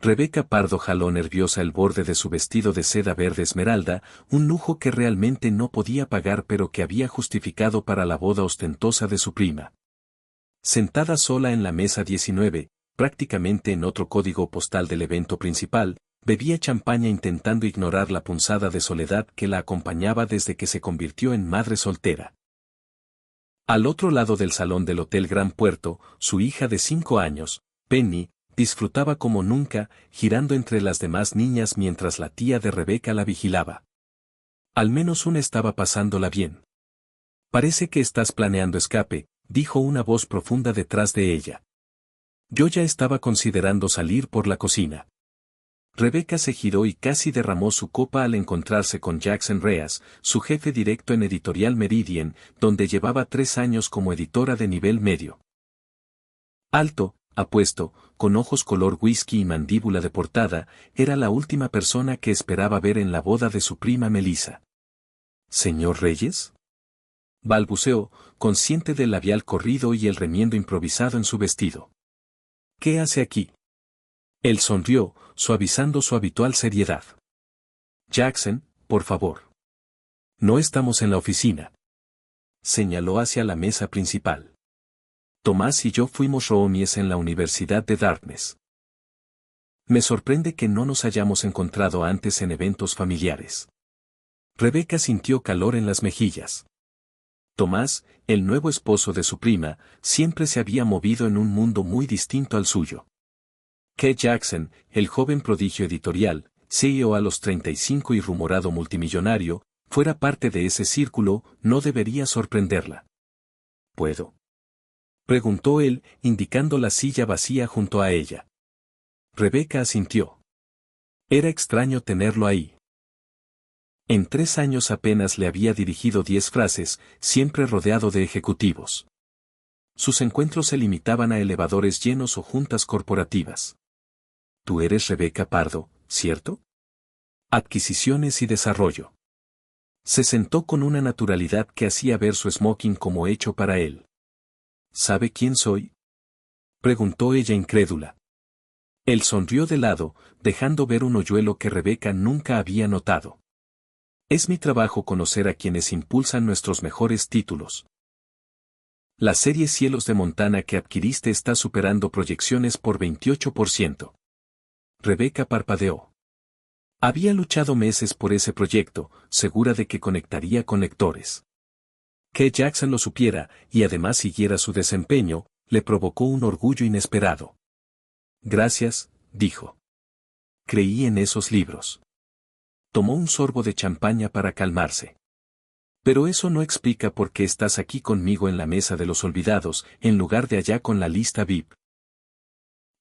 Rebeca Pardo jaló nerviosa el borde de su vestido de seda verde esmeralda, un lujo que realmente no podía pagar pero que había justificado para la boda ostentosa de su prima. Sentada sola en la mesa 19, prácticamente en otro código postal del evento principal, bebía champaña intentando ignorar la punzada de soledad que la acompañaba desde que se convirtió en madre soltera. Al otro lado del salón del Hotel Gran Puerto, su hija de 5 años, Penny, disfrutaba como nunca, girando entre las demás niñas mientras la tía de Rebeca la vigilaba. Al menos una estaba pasándola bien. Parece que estás planeando escape, dijo una voz profunda detrás de ella. Yo ya estaba considerando salir por la cocina. Rebeca se giró y casi derramó su copa al encontrarse con Jackson Reas, su jefe directo en Editorial Meridian, donde llevaba 3 años como editora de nivel medio. Alto, apuesto, con ojos color whisky y mandíbula de portada, era la última persona que esperaba ver en la boda de su prima Melissa. ¿Señor Reyes?, balbuceó, consciente del labial corrido y el remiendo improvisado en su vestido. ¿Qué hace aquí? Él sonrió, suavizando su habitual seriedad. Jackson, por favor. No estamos en la oficina. Señaló hacia la mesa principal. Tomás y yo fuimos roomies en la Universidad de Dartmouth. Me sorprende que no nos hayamos encontrado antes en eventos familiares. Rebeca sintió calor en las mejillas. Tomás, el nuevo esposo de su prima, siempre se había movido en un mundo muy distinto al suyo. Que Jackson, el joven prodigio editorial, CEO a los 35 y rumorado multimillonario, fuera parte de ese círculo, no debería sorprenderla. ¿Puedo?, preguntó él, indicando la silla vacía junto a ella. Rebeca asintió. Era extraño tenerlo ahí. En 3 años apenas le había dirigido 10 frases, siempre rodeado de ejecutivos. Sus encuentros se limitaban a elevadores llenos o juntas corporativas. Tú eres Rebeca Pardo, ¿cierto? Adquisiciones y desarrollo. Se sentó con una naturalidad que hacía ver su smoking como hecho para él. ¿Sabe quién soy?, preguntó ella incrédula. Él sonrió de lado, dejando ver un hoyuelo que Rebeca nunca había notado. Es mi trabajo conocer a quienes impulsan nuestros mejores títulos. La serie Cielos de Montana que adquiriste está superando proyecciones por 28%. Rebeca parpadeó. Había luchado meses por ese proyecto, segura de que conectaría con lectores. Que Jackson lo supiera, y además siguiera su desempeño, le provocó un orgullo inesperado. Gracias, dijo. Creí en esos libros. Tomó un sorbo de champaña para calmarse. Pero eso no explica por qué estás aquí conmigo en la mesa de los olvidados, en lugar de allá con la lista VIP.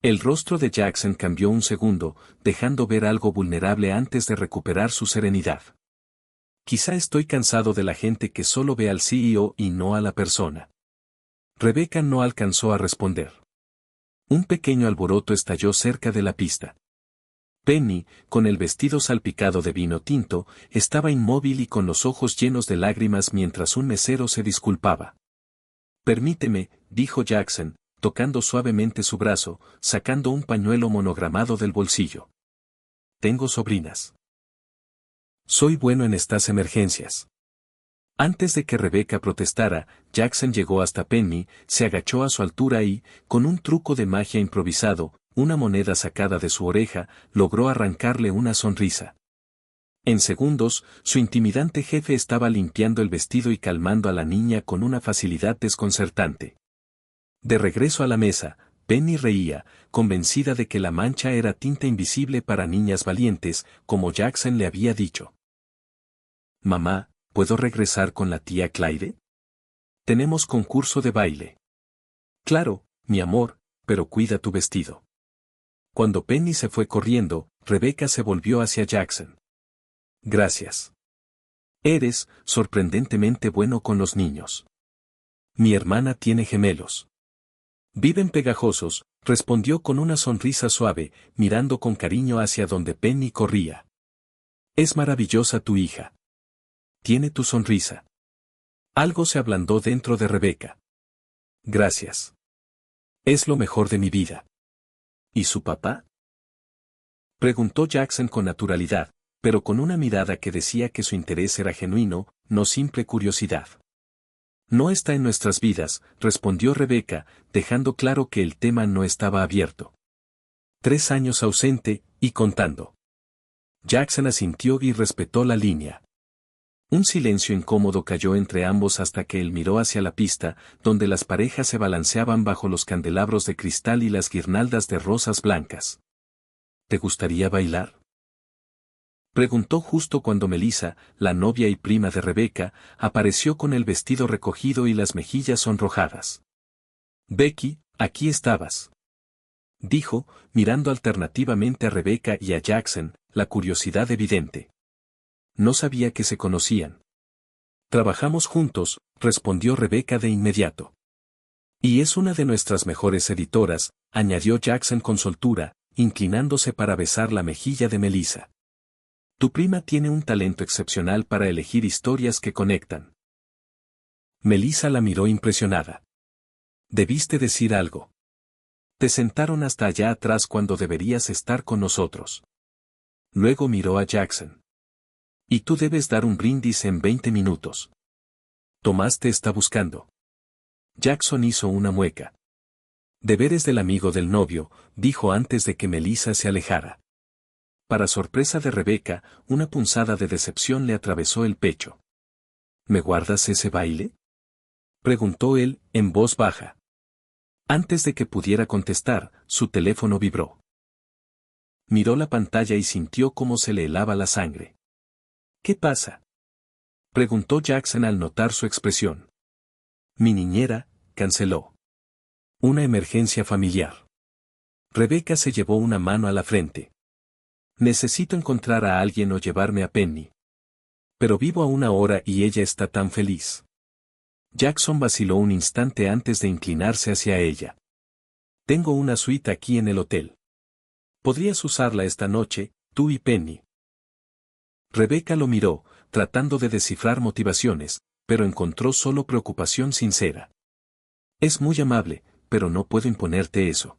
El rostro de Jackson cambió un segundo, dejando ver algo vulnerable antes de recuperar su serenidad. Quizá estoy cansado de la gente que solo ve al CEO y no a la persona. Rebeca no alcanzó a responder. Un pequeño alboroto estalló cerca de la pista. Penny, con el vestido salpicado de vino tinto, estaba inmóvil y con los ojos llenos de lágrimas mientras un mesero se disculpaba. Permíteme, dijo Jackson, tocando suavemente su brazo, sacando un pañuelo monogramado del bolsillo. Tengo sobrinas. Soy bueno en estas emergencias. Antes de que Rebeca protestara, Jackson llegó hasta Penny, se agachó a su altura y, con un truco de magia improvisado, una moneda sacada de su oreja, logró arrancarle una sonrisa. En segundos, su intimidante jefe estaba limpiando el vestido y calmando a la niña con una facilidad desconcertante. De regreso a la mesa, Penny reía, convencida de que la mancha era tinta invisible para niñas valientes, como Jackson le había dicho. Mamá, ¿puedo regresar con la tía Clyde? Tenemos concurso de baile. Claro, mi amor, pero cuida tu vestido. Cuando Penny se fue corriendo, Rebeca se volvió hacia Jackson. Gracias. Eres, sorprendentemente bueno con los niños. Mi hermana tiene gemelos. Viven pegajosos, respondió con una sonrisa suave, mirando con cariño hacia donde Penny corría. Es maravillosa tu hija. Tiene tu sonrisa. Algo se ablandó dentro de Rebeca. Gracias. Es lo mejor de mi vida. ¿Y su papá? Preguntó Jackson con naturalidad, pero con una mirada que decía que su interés era genuino, no simple curiosidad. No está en nuestras vidas, respondió Rebecca, dejando claro que el tema no estaba abierto. 3 años ausente, y contando. Jackson asintió y respetó la línea. Un silencio incómodo cayó entre ambos hasta que él miró hacia la pista, donde las parejas se balanceaban bajo los candelabros de cristal y las guirnaldas de rosas blancas. ¿Te gustaría bailar?, preguntó justo cuando Melissa, la novia y prima de Rebecca, apareció con el vestido recogido y las mejillas sonrojadas. Becky, aquí estabas, dijo, mirando alternativamente a Rebecca y a Jackson, la curiosidad evidente. No sabía que se conocían. Trabajamos juntos, respondió Rebecca de inmediato. Y es una de nuestras mejores editoras, añadió Jackson con soltura, inclinándose para besar la mejilla de Melissa. Tu prima tiene un talento excepcional para elegir historias que conectan. Melissa la miró impresionada. Debiste decir algo. Te sentaron hasta allá atrás cuando deberías estar con nosotros. Luego miró a Jackson. Y tú debes dar un brindis en 20 minutos. Tomás te está buscando. Jackson hizo una mueca. Deberes del amigo del novio, dijo antes de que Melissa se alejara. Para sorpresa de Rebecca, una punzada de decepción le atravesó el pecho. ¿Me guardas ese baile?, preguntó él, en voz baja. Antes de que pudiera contestar, su teléfono vibró. Miró la pantalla y sintió cómo se le helaba la sangre. ¿Qué pasa?, preguntó Jackson al notar su expresión. Mi niñera, canceló. Una emergencia familiar. Rebecca se llevó una mano a la frente. Necesito encontrar a alguien o llevarme a Penny. Pero vivo a 1 hora y ella está tan feliz. Jackson vaciló un instante antes de inclinarse hacia ella. Tengo una suite aquí en el hotel. Podrías usarla esta noche, tú y Penny. Rebecca lo miró, tratando de descifrar motivaciones, pero encontró solo preocupación sincera. Es muy amable, pero no puedo imponerte eso.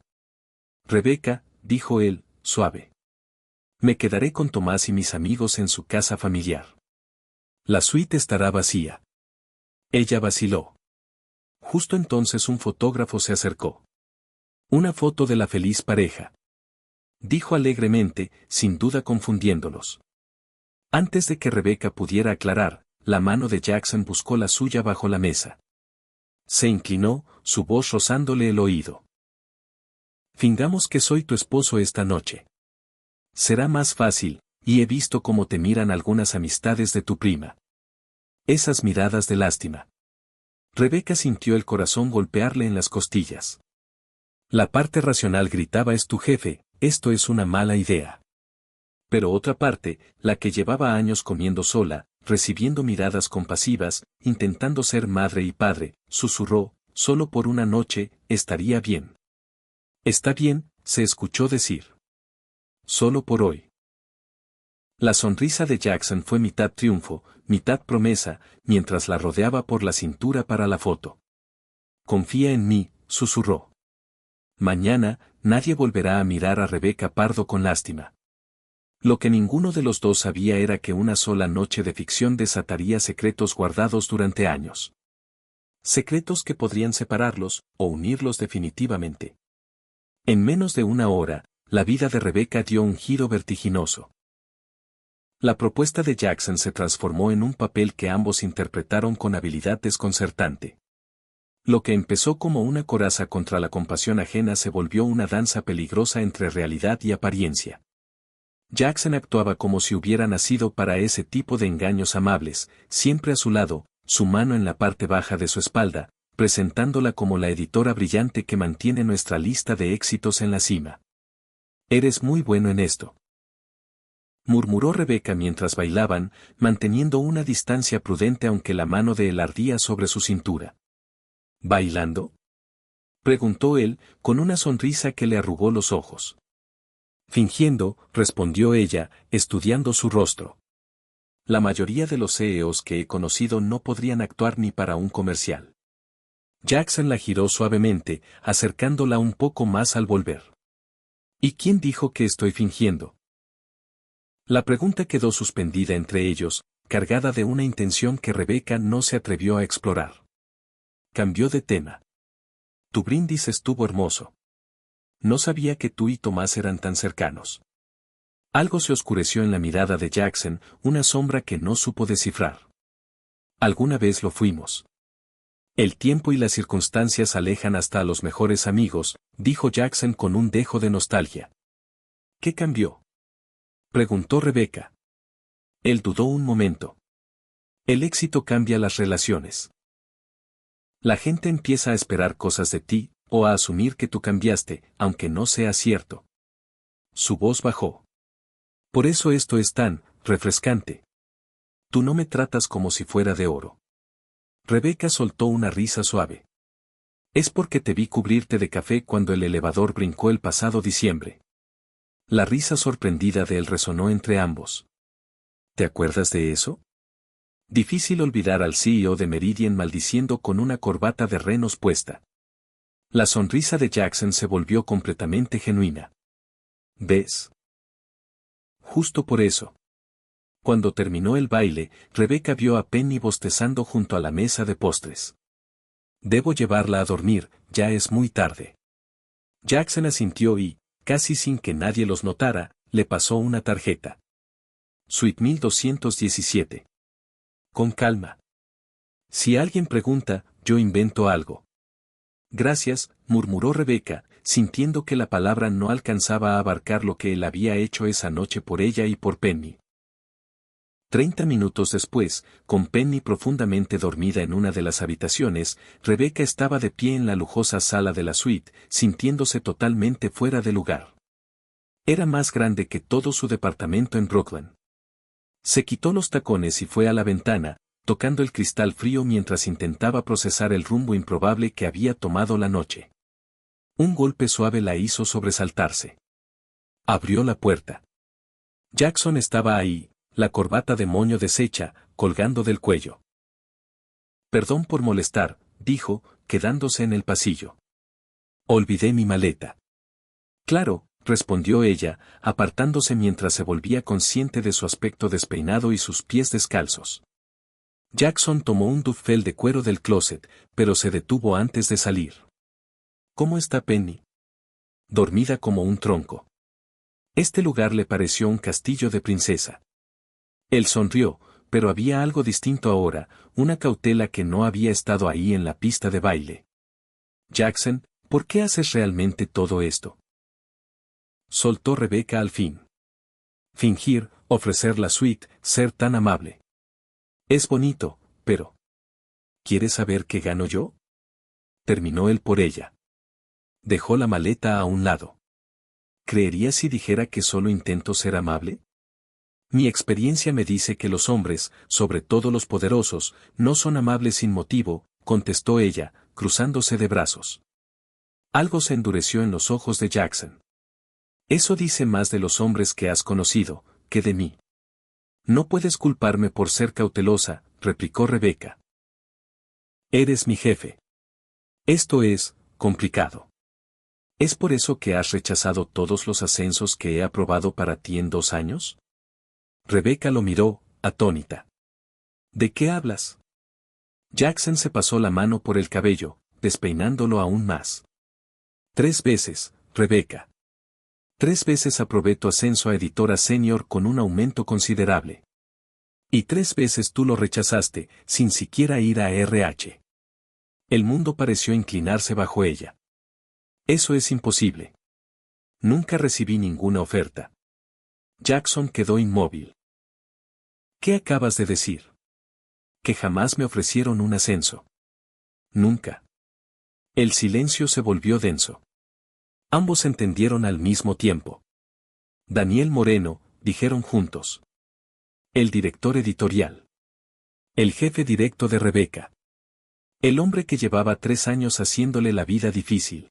Rebecca, dijo él, suave. Me quedaré con Tomás y mis amigos en su casa familiar. La suite estará vacía. Ella vaciló. Justo entonces un fotógrafo se acercó. Una foto de la feliz pareja. Dijo alegremente, sin duda confundiéndolos. Antes de que Rebecca pudiera aclarar, la mano de Jackson buscó la suya bajo la mesa. Se inclinó, su voz rozándole el oído. Fingamos que soy tu esposo esta noche. Será más fácil, y he visto cómo te miran algunas amistades de tu prima. Esas miradas de lástima. Rebecca sintió el corazón golpearle en las costillas. La parte racional gritaba: es tu jefe, esto es una mala idea. Pero otra parte, la que llevaba años comiendo sola, recibiendo miradas compasivas, intentando ser madre y padre, susurró: solo por una noche, estaría bien. Está bien, se escuchó decir. Solo por hoy. La sonrisa de Jackson fue mitad triunfo, mitad promesa, mientras la rodeaba por la cintura para la foto. Confía en mí, susurró. Mañana, nadie volverá a mirar a Rebecca Pardo con lástima. Lo que ninguno de los dos sabía era que una sola noche de ficción desataría secretos guardados durante años. Secretos que podrían separarlos, o unirlos definitivamente. En menos de 1 hora, la vida de Rebecca dio un giro vertiginoso. La propuesta de Jackson se transformó en un papel que ambos interpretaron con habilidad desconcertante. Lo que empezó como una coraza contra la compasión ajena se volvió una danza peligrosa entre realidad y apariencia. Jackson actuaba como si hubiera nacido para ese tipo de engaños amables, siempre a su lado, su mano en la parte baja de su espalda, presentándola como la editora brillante que mantiene nuestra lista de éxitos en la cima. Eres muy bueno en esto, murmuró Rebecca mientras bailaban, manteniendo una distancia prudente aunque la mano de él ardía sobre su cintura. ¿Bailando?, preguntó él, con una sonrisa que le arrugó los ojos. Fingiendo, respondió ella, estudiando su rostro. La mayoría de los CEOs que he conocido no podrían actuar ni para un comercial. Jackson la giró suavemente, acercándola un poco más al volver. ¿Y quién dijo que estoy fingiendo?, La pregunta quedó suspendida entre ellos, cargada de una intención que Rebeca no se atrevió a explorar. Cambió de tema. Tu brindis estuvo hermoso. No sabía que tú y Tomás eran tan cercanos. Algo se oscureció en la mirada de Jackson, una sombra que no supo descifrar. Alguna vez lo fuimos. El tiempo y las circunstancias alejan hasta a los mejores amigos, dijo Jackson con un dejo de nostalgia. ¿Qué cambió?, preguntó Rebeca. Él dudó un momento. El éxito cambia las relaciones. La gente empieza a esperar cosas de ti, o a asumir que tú cambiaste, aunque no sea cierto. Su voz bajó. Por eso esto es tan refrescante. Tú no me tratas como si fuera de oro. Rebeca soltó una risa suave. Es porque te vi cubrirte de café cuando el elevador brincó el pasado diciembre. La risa sorprendida de él resonó entre ambos. ¿Te acuerdas de eso? Difícil olvidar al CEO de Meridian maldiciendo con una corbata de renos puesta. La sonrisa de Jackson se volvió completamente genuina. ¿Ves? Justo por eso. Cuando terminó el baile, Rebeca vio a Penny bostezando junto a la mesa de postres. Debo llevarla a dormir, ya es muy tarde. Jackson asintió y, casi sin que nadie los notara, le pasó una tarjeta. Suite 1217. Con calma. Si alguien pregunta, yo invento algo. Gracias, murmuró Rebeca, sintiendo que la palabra no alcanzaba a abarcar lo que él había hecho esa noche por ella y por Penny. 30 minutos después, con Penny profundamente dormida en una de las habitaciones, Rebeca estaba de pie en la lujosa sala de la suite, sintiéndose totalmente fuera de lugar. Era más grande que todo su departamento en Brooklyn. Se quitó los tacones y fue a la ventana, tocando el cristal frío mientras intentaba procesar el rumbo improbable que había tomado la noche. Un golpe suave la hizo sobresaltarse. Abrió la puerta. Jackson estaba ahí, la corbata de moño deshecha, colgando del cuello. Perdón por molestar, dijo, quedándose en el pasillo. Olvidé mi maleta. Claro, respondió ella, apartándose mientras se volvía consciente de su aspecto despeinado y sus pies descalzos. Jackson tomó un duffel de cuero del closet, pero se detuvo antes de salir. ¿Cómo está Penny? Dormida como un tronco. Este lugar le pareció un castillo de princesa. Él sonrió, pero había algo distinto ahora, una cautela que no había estado ahí en la pista de baile. Jackson, ¿por qué haces realmente todo esto?, soltó Rebeca al fin. Fingir, ofrecer la suite, ser tan amable. Es bonito, pero... ¿Quieres saber qué gano yo?, terminó él por ella. Dejó la maleta a un lado. ¿Creerías si dijera que solo intento ser amable? Mi experiencia me dice que los hombres, sobre todo los poderosos, no son amables sin motivo, contestó ella, cruzándose de brazos. Algo se endureció en los ojos de Jackson. Eso dice más de los hombres que has conocido, que de mí. No puedes culparme por ser cautelosa, replicó Rebeca. Eres mi jefe. Esto es complicado. ¿Es por eso que has rechazado todos los ascensos que he aprobado para ti en 2 años? Rebeca lo miró, atónita. ¿De qué hablas? Jackson se pasó la mano por el cabello, despeinándolo aún más. 3 veces, Rebeca. 3 veces aprobé tu ascenso a editora senior con un aumento considerable. Y 3 veces tú lo rechazaste, sin siquiera ir a RH. El mundo pareció inclinarse bajo ella. Eso es imposible. Nunca recibí ninguna oferta. Jackson quedó inmóvil. ¿Qué acabas de decir? Que jamás me ofrecieron un ascenso. Nunca. El silencio se volvió denso. Ambos entendieron al mismo tiempo. Daniel Moreno, dijeron juntos. El director editorial. El jefe directo de Rebeca. El hombre que llevaba 3 años haciéndole la vida difícil.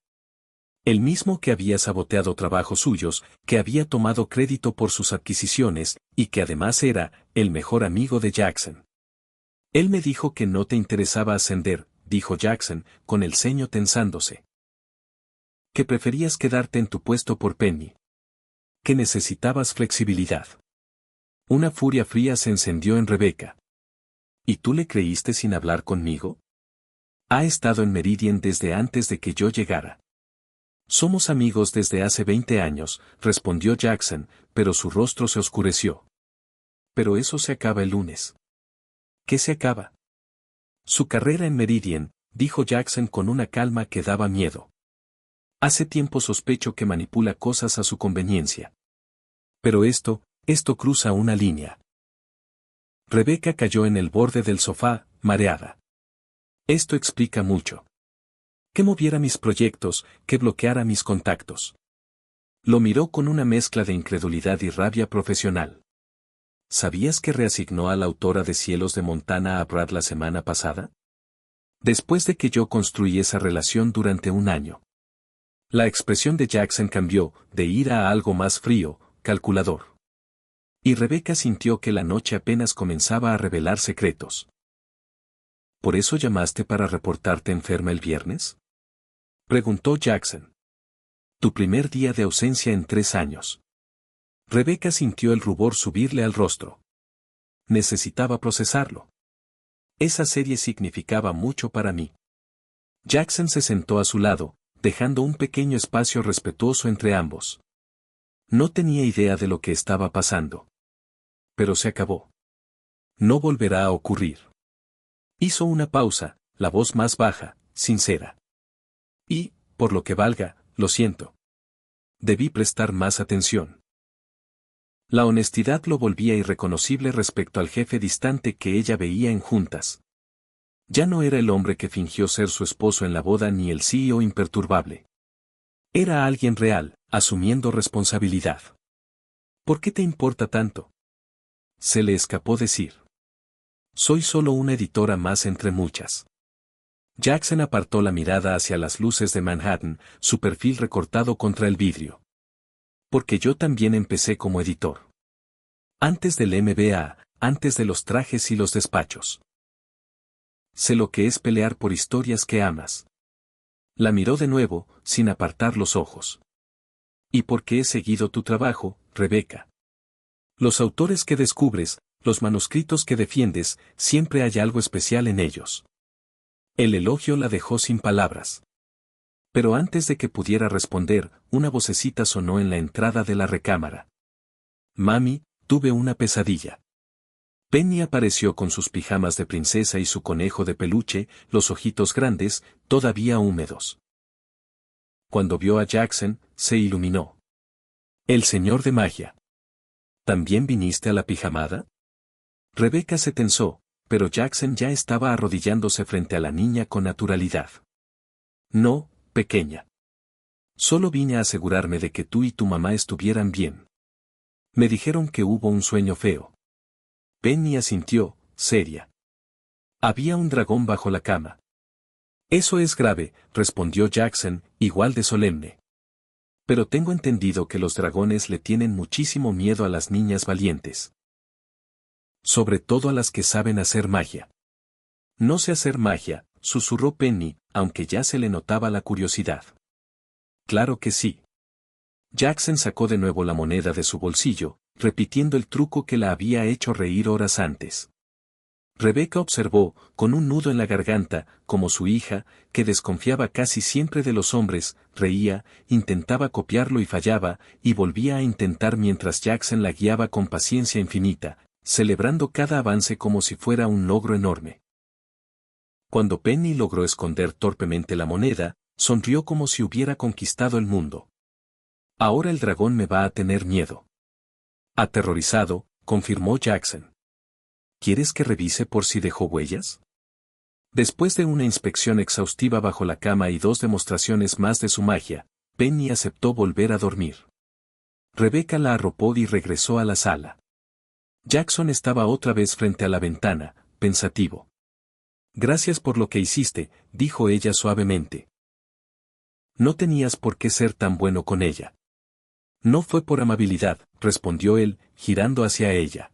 El mismo que había saboteado trabajos suyos, que había tomado crédito por sus adquisiciones, y que además era el mejor amigo de Jackson. Él me dijo que no te interesaba ascender, dijo Jackson, con el ceño tensándose. Que preferías quedarte en tu puesto por Penny. Que necesitabas flexibilidad. Una furia fría se encendió en Rebeca. ¿Y tú le creíste sin hablar conmigo? Ha estado en Meridian desde antes de que yo llegara. Somos amigos desde hace 20 años, respondió Jackson, pero su rostro se oscureció. Pero eso se acaba el lunes. ¿Qué se acaba? Su carrera en Meridian, dijo Jackson con una calma que daba miedo. Hace tiempo sospecho que manipula cosas a su conveniencia. Pero esto cruza una línea. Rebeca cayó en el borde del sofá, mareada. Esto explica mucho. Que moviera mis proyectos, que bloqueara mis contactos. Lo miró con una mezcla de incredulidad y rabia profesional. ¿Sabías que reasignó a la autora de Cielos de Montana a Brad la semana pasada? Después de que yo construí esa relación durante un año. La expresión de Jackson cambió, de ira a algo más frío, calculador. Y Rebeca sintió que la noche apenas comenzaba a revelar secretos. ¿Por eso llamaste para reportarte enferma el viernes? Preguntó Jackson. Tu primer día de ausencia en 3 años. Rebeca sintió el rubor subirle al rostro. Necesitaba procesarlo. Esa serie significaba mucho para mí. Jackson se sentó a su lado, dejando un pequeño espacio respetuoso entre ambos. No tenía idea de lo que estaba pasando. Pero se acabó. No volverá a ocurrir. Hizo una pausa, la voz más baja, sincera. Y, por lo que valga, lo siento. Debí prestar más atención. La honestidad lo volvía irreconocible respecto al jefe distante que ella veía en juntas. Ya no era el hombre que fingió ser su esposo en la boda ni el CEO imperturbable. Era alguien real, asumiendo responsabilidad. ¿Por qué te importa tanto? Se le escapó decir. Soy solo una editora más entre muchas. Jackson apartó la mirada hacia las luces de Manhattan, su perfil recortado contra el vidrio. Porque yo también empecé como editor. Antes del MBA, antes de los trajes y los despachos. Sé lo que es pelear por historias que amas. La miró de nuevo, sin apartar los ojos. ¿Y por qué he seguido tu trabajo, Rebeca? Los autores que descubres, los manuscritos que defiendes, siempre hay algo especial en ellos. El elogio la dejó sin palabras. Pero antes de que pudiera responder, una vocecita sonó en la entrada de la recámara. Mami, tuve una pesadilla. Penny apareció con sus pijamas de princesa y su conejo de peluche, los ojitos grandes, todavía húmedos. Cuando vio a Jackson, se iluminó. El señor de magia. ¿También viniste a la pijamada? Rebeca se tensó, pero Jackson ya estaba arrodillándose frente a la niña con naturalidad. No, pequeña. Solo vine a asegurarme de que tú y tu mamá estuvieran bien. Me dijeron que hubo un sueño feo. Penny asintió, seria. Había un dragón bajo la cama. Eso es grave, respondió Jackson, igual de solemne. Pero tengo entendido que los dragones le tienen muchísimo miedo a las niñas valientes. Sobre todo a las que saben hacer magia. No sé hacer magia, susurró Penny, aunque ya se le notaba la curiosidad. Claro que sí. Jackson sacó de nuevo la moneda de su bolsillo, repitiendo el truco que la había hecho reír horas antes. Rebeca observó, con un nudo en la garganta, como su hija, que desconfiaba casi siempre de los hombres, reía, intentaba copiarlo y fallaba, y volvía a intentar mientras Jackson la guiaba con paciencia infinita, celebrando cada avance como si fuera un logro enorme. Cuando Penny logró esconder torpemente la moneda, sonrió como si hubiera conquistado el mundo. Ahora el dragón me va a tener miedo. Aterrorizado, confirmó Jackson. ¿Quieres que revise por si dejó huellas? Después de una inspección exhaustiva bajo la cama y 2 demostraciones más de su magia, Penny aceptó volver a dormir. Rebeca la arropó y regresó a la sala. Jackson estaba otra vez frente a la ventana, pensativo. Gracias por lo que hiciste, dijo ella suavemente. No tenías por qué ser tan bueno con ella. No fue por amabilidad, respondió él, girando hacia ella.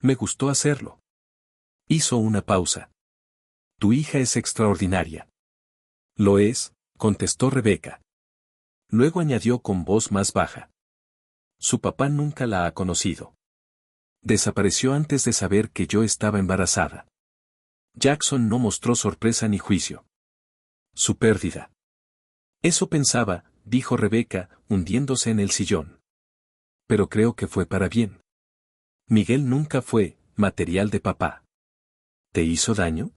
Me gustó hacerlo. Hizo una pausa. Tu hija es extraordinaria. Lo es, contestó Rebeca. Luego añadió con voz más baja. Su papá nunca la ha conocido. Desapareció antes de saber que yo estaba embarazada. Jackson no mostró sorpresa ni juicio. Su pérdida. Eso pensaba, dijo Rebeca, hundiéndose en el sillón. Pero creo que fue para bien. Miguel nunca fue material de papá. ¿Te hizo daño?,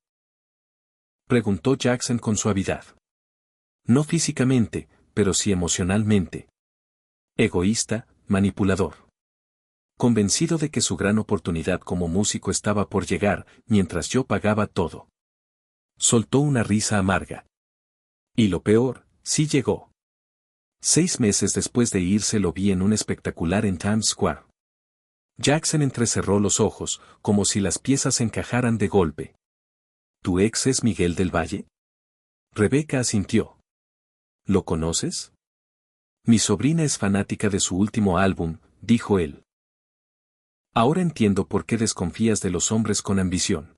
preguntó Jackson con suavidad. No físicamente, pero sí emocionalmente. Egoísta, manipulador. Convencido de que su gran oportunidad como músico estaba por llegar, mientras yo pagaba todo. Soltó una risa amarga. Y lo peor, sí llegó. 6 meses después de irse lo vi en un espectacular en Times Square. Jackson entrecerró los ojos, como si las piezas encajaran de golpe. ¿Tu ex es Miguel del Valle? Rebeca asintió. ¿Lo conoces? Mi sobrina es fanática de su último álbum, dijo él. Ahora entiendo por qué desconfías de los hombres con ambición.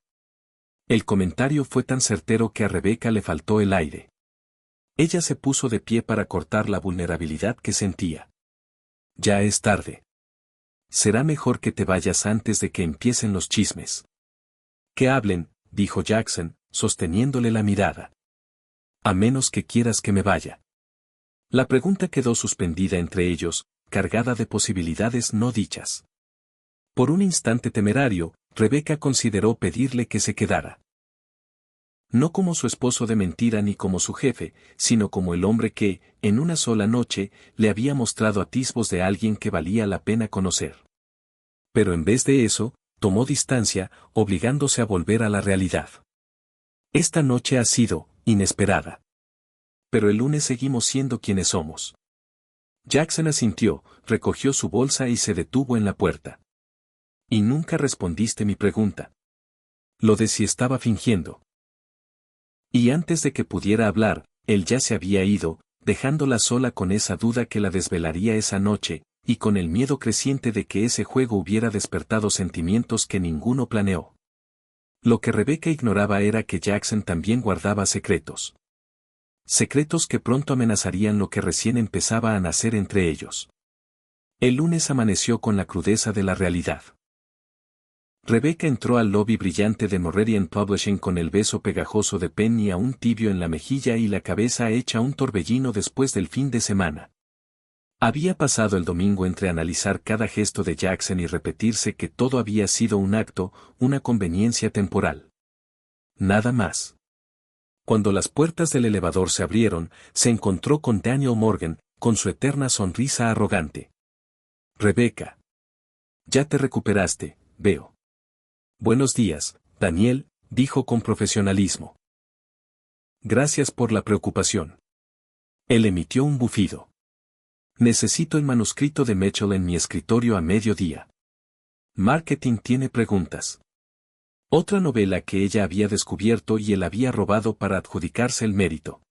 El comentario fue tan certero que a Rebeca le faltó el aire. Ella se puso de pie para cortar la vulnerabilidad que sentía. Ya es tarde. Será mejor que te vayas antes de que empiecen los chismes. Que hablen, dijo Jackson, sosteniéndole la mirada. A menos que quieras que me vaya. La pregunta quedó suspendida entre ellos, cargada de posibilidades no dichas. Por un instante temerario, Rebeca consideró pedirle que se quedara. No como su esposo de mentira ni como su jefe, sino como el hombre que, en una sola noche, le había mostrado atisbos de alguien que valía la pena conocer. Pero en vez de eso, tomó distancia, obligándose a volver a la realidad. Esta noche ha sido inesperada. Pero el lunes seguimos siendo quienes somos. Jackson asintió, recogió su bolsa y se detuvo en la puerta. Y nunca respondiste mi pregunta. Lo de si estaba fingiendo. Y antes de que pudiera hablar, él ya se había ido, dejándola sola con esa duda que la desvelaría esa noche, y con el miedo creciente de que ese juego hubiera despertado sentimientos que ninguno planeó. Lo que Rebeca ignoraba era que Jackson también guardaba secretos. Secretos que pronto amenazarían lo que recién empezaba a nacer entre ellos. El lunes amaneció con la crudeza de la realidad. Rebeca entró al lobby brillante de Moravian Publishing con el beso pegajoso de Penny aún tibio en la mejilla y la cabeza hecha un torbellino después del fin de semana. Había pasado el domingo entre analizar cada gesto de Jackson y repetirse que todo había sido un acto, una conveniencia temporal. Nada más. Cuando las puertas del elevador se abrieron, se encontró con Daniel Morgan, con su eterna sonrisa arrogante. Rebeca. Ya te recuperaste, veo. Buenos días, Daniel, dijo con profesionalismo. Gracias por la preocupación. Él emitió un bufido. Necesito el manuscrito de Mitchell en mi escritorio a mediodía. Marketing tiene preguntas. Otra novela que ella había descubierto y él había robado para adjudicarse el mérito.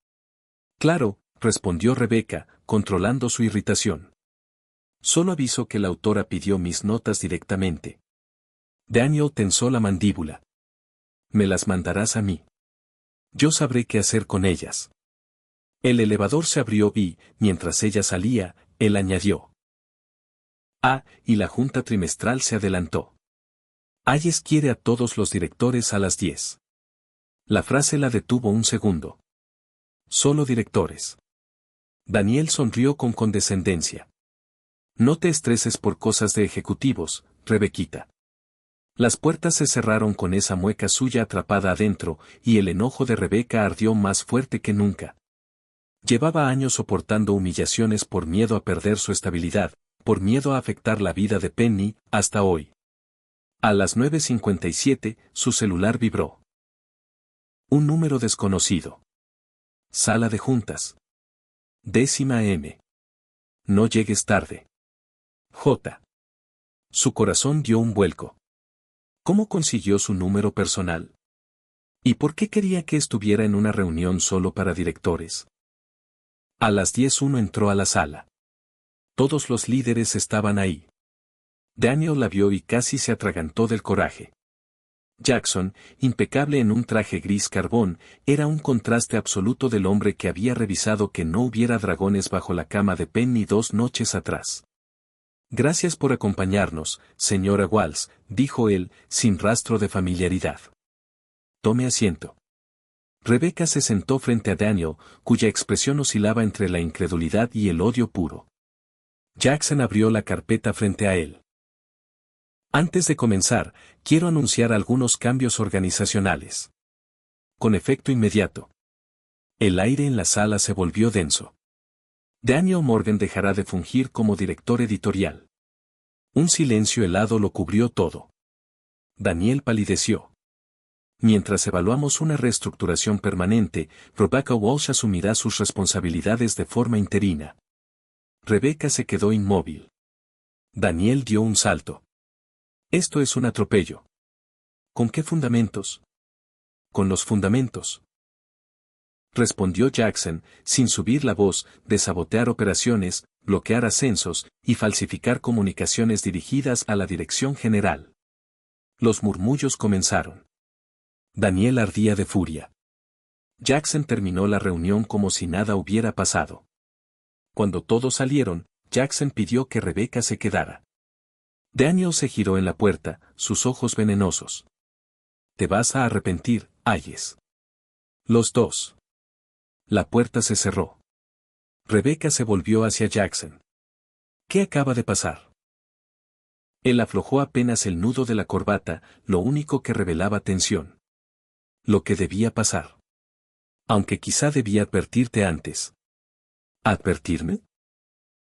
Claro, respondió Rebeca, controlando su irritación. Solo aviso que la autora pidió mis notas directamente. Daniel tensó la mandíbula. Me las mandarás a mí. Yo sabré qué hacer con ellas. El elevador se abrió y, mientras ella salía, él añadió. Y la junta trimestral se adelantó. Hayes quiere a todos los directores a las 10. La frase la detuvo un segundo. Solo directores. Daniel sonrió con condescendencia. No te estreses por cosas de ejecutivos, Rebequita. Las puertas se cerraron con esa mueca suya atrapada adentro, y el enojo de Rebeca ardió más fuerte que nunca. Llevaba años soportando humillaciones por miedo a perder su estabilidad, por miedo a afectar la vida de Penny, hasta hoy. A las 9:57, su celular vibró. Un número desconocido. Sala de juntas. 10ª M. No llegues tarde. J. Su corazón dio un vuelco. ¿Cómo consiguió su número personal? ¿Y por qué quería que estuviera en una reunión solo para directores? A las 10:01 entró a la sala. Todos los líderes estaban ahí. Daniel la vio y casi se atragantó del coraje. Jackson, impecable en un traje gris carbón, era un contraste absoluto del hombre que había revisado que no hubiera dragones bajo la cama de Penny 2 noches atrás. Gracias por acompañarnos, señora Walls, dijo él, sin rastro de familiaridad. Tome asiento. Rebecca se sentó frente a Daniel, cuya expresión oscilaba entre la incredulidad y el odio puro. Jackson abrió la carpeta frente a él. Antes de comenzar, quiero anunciar algunos cambios organizacionales. Con efecto inmediato. El aire en la sala se volvió denso. Daniel Morgan dejará de fungir como director editorial. Un silencio helado lo cubrió todo. Daniel palideció. Mientras evaluamos una reestructuración permanente, Rebecca Walsh asumirá sus responsabilidades de forma interina. Rebecca se quedó inmóvil. Daniel dio un salto. Esto es un atropello. ¿Con qué fundamentos? Con los fundamentos. Respondió Jackson, sin subir la voz, de sabotear operaciones, bloquear ascensos, y falsificar comunicaciones dirigidas a la dirección general. Los murmullos comenzaron. Daniel ardía de furia. Jackson terminó la reunión como si nada hubiera pasado. Cuando todos salieron, Jackson pidió que Rebecca se quedara. Daniel se giró en la puerta, sus ojos venenosos. Te vas a arrepentir, Hayes. Los dos. La puerta se cerró. Rebecca se volvió hacia Jackson. ¿Qué acaba de pasar? Él aflojó apenas el nudo de la corbata, lo único que revelaba tensión. Lo que debía pasar. Aunque quizá debía advertirte antes. ¿Advertirme?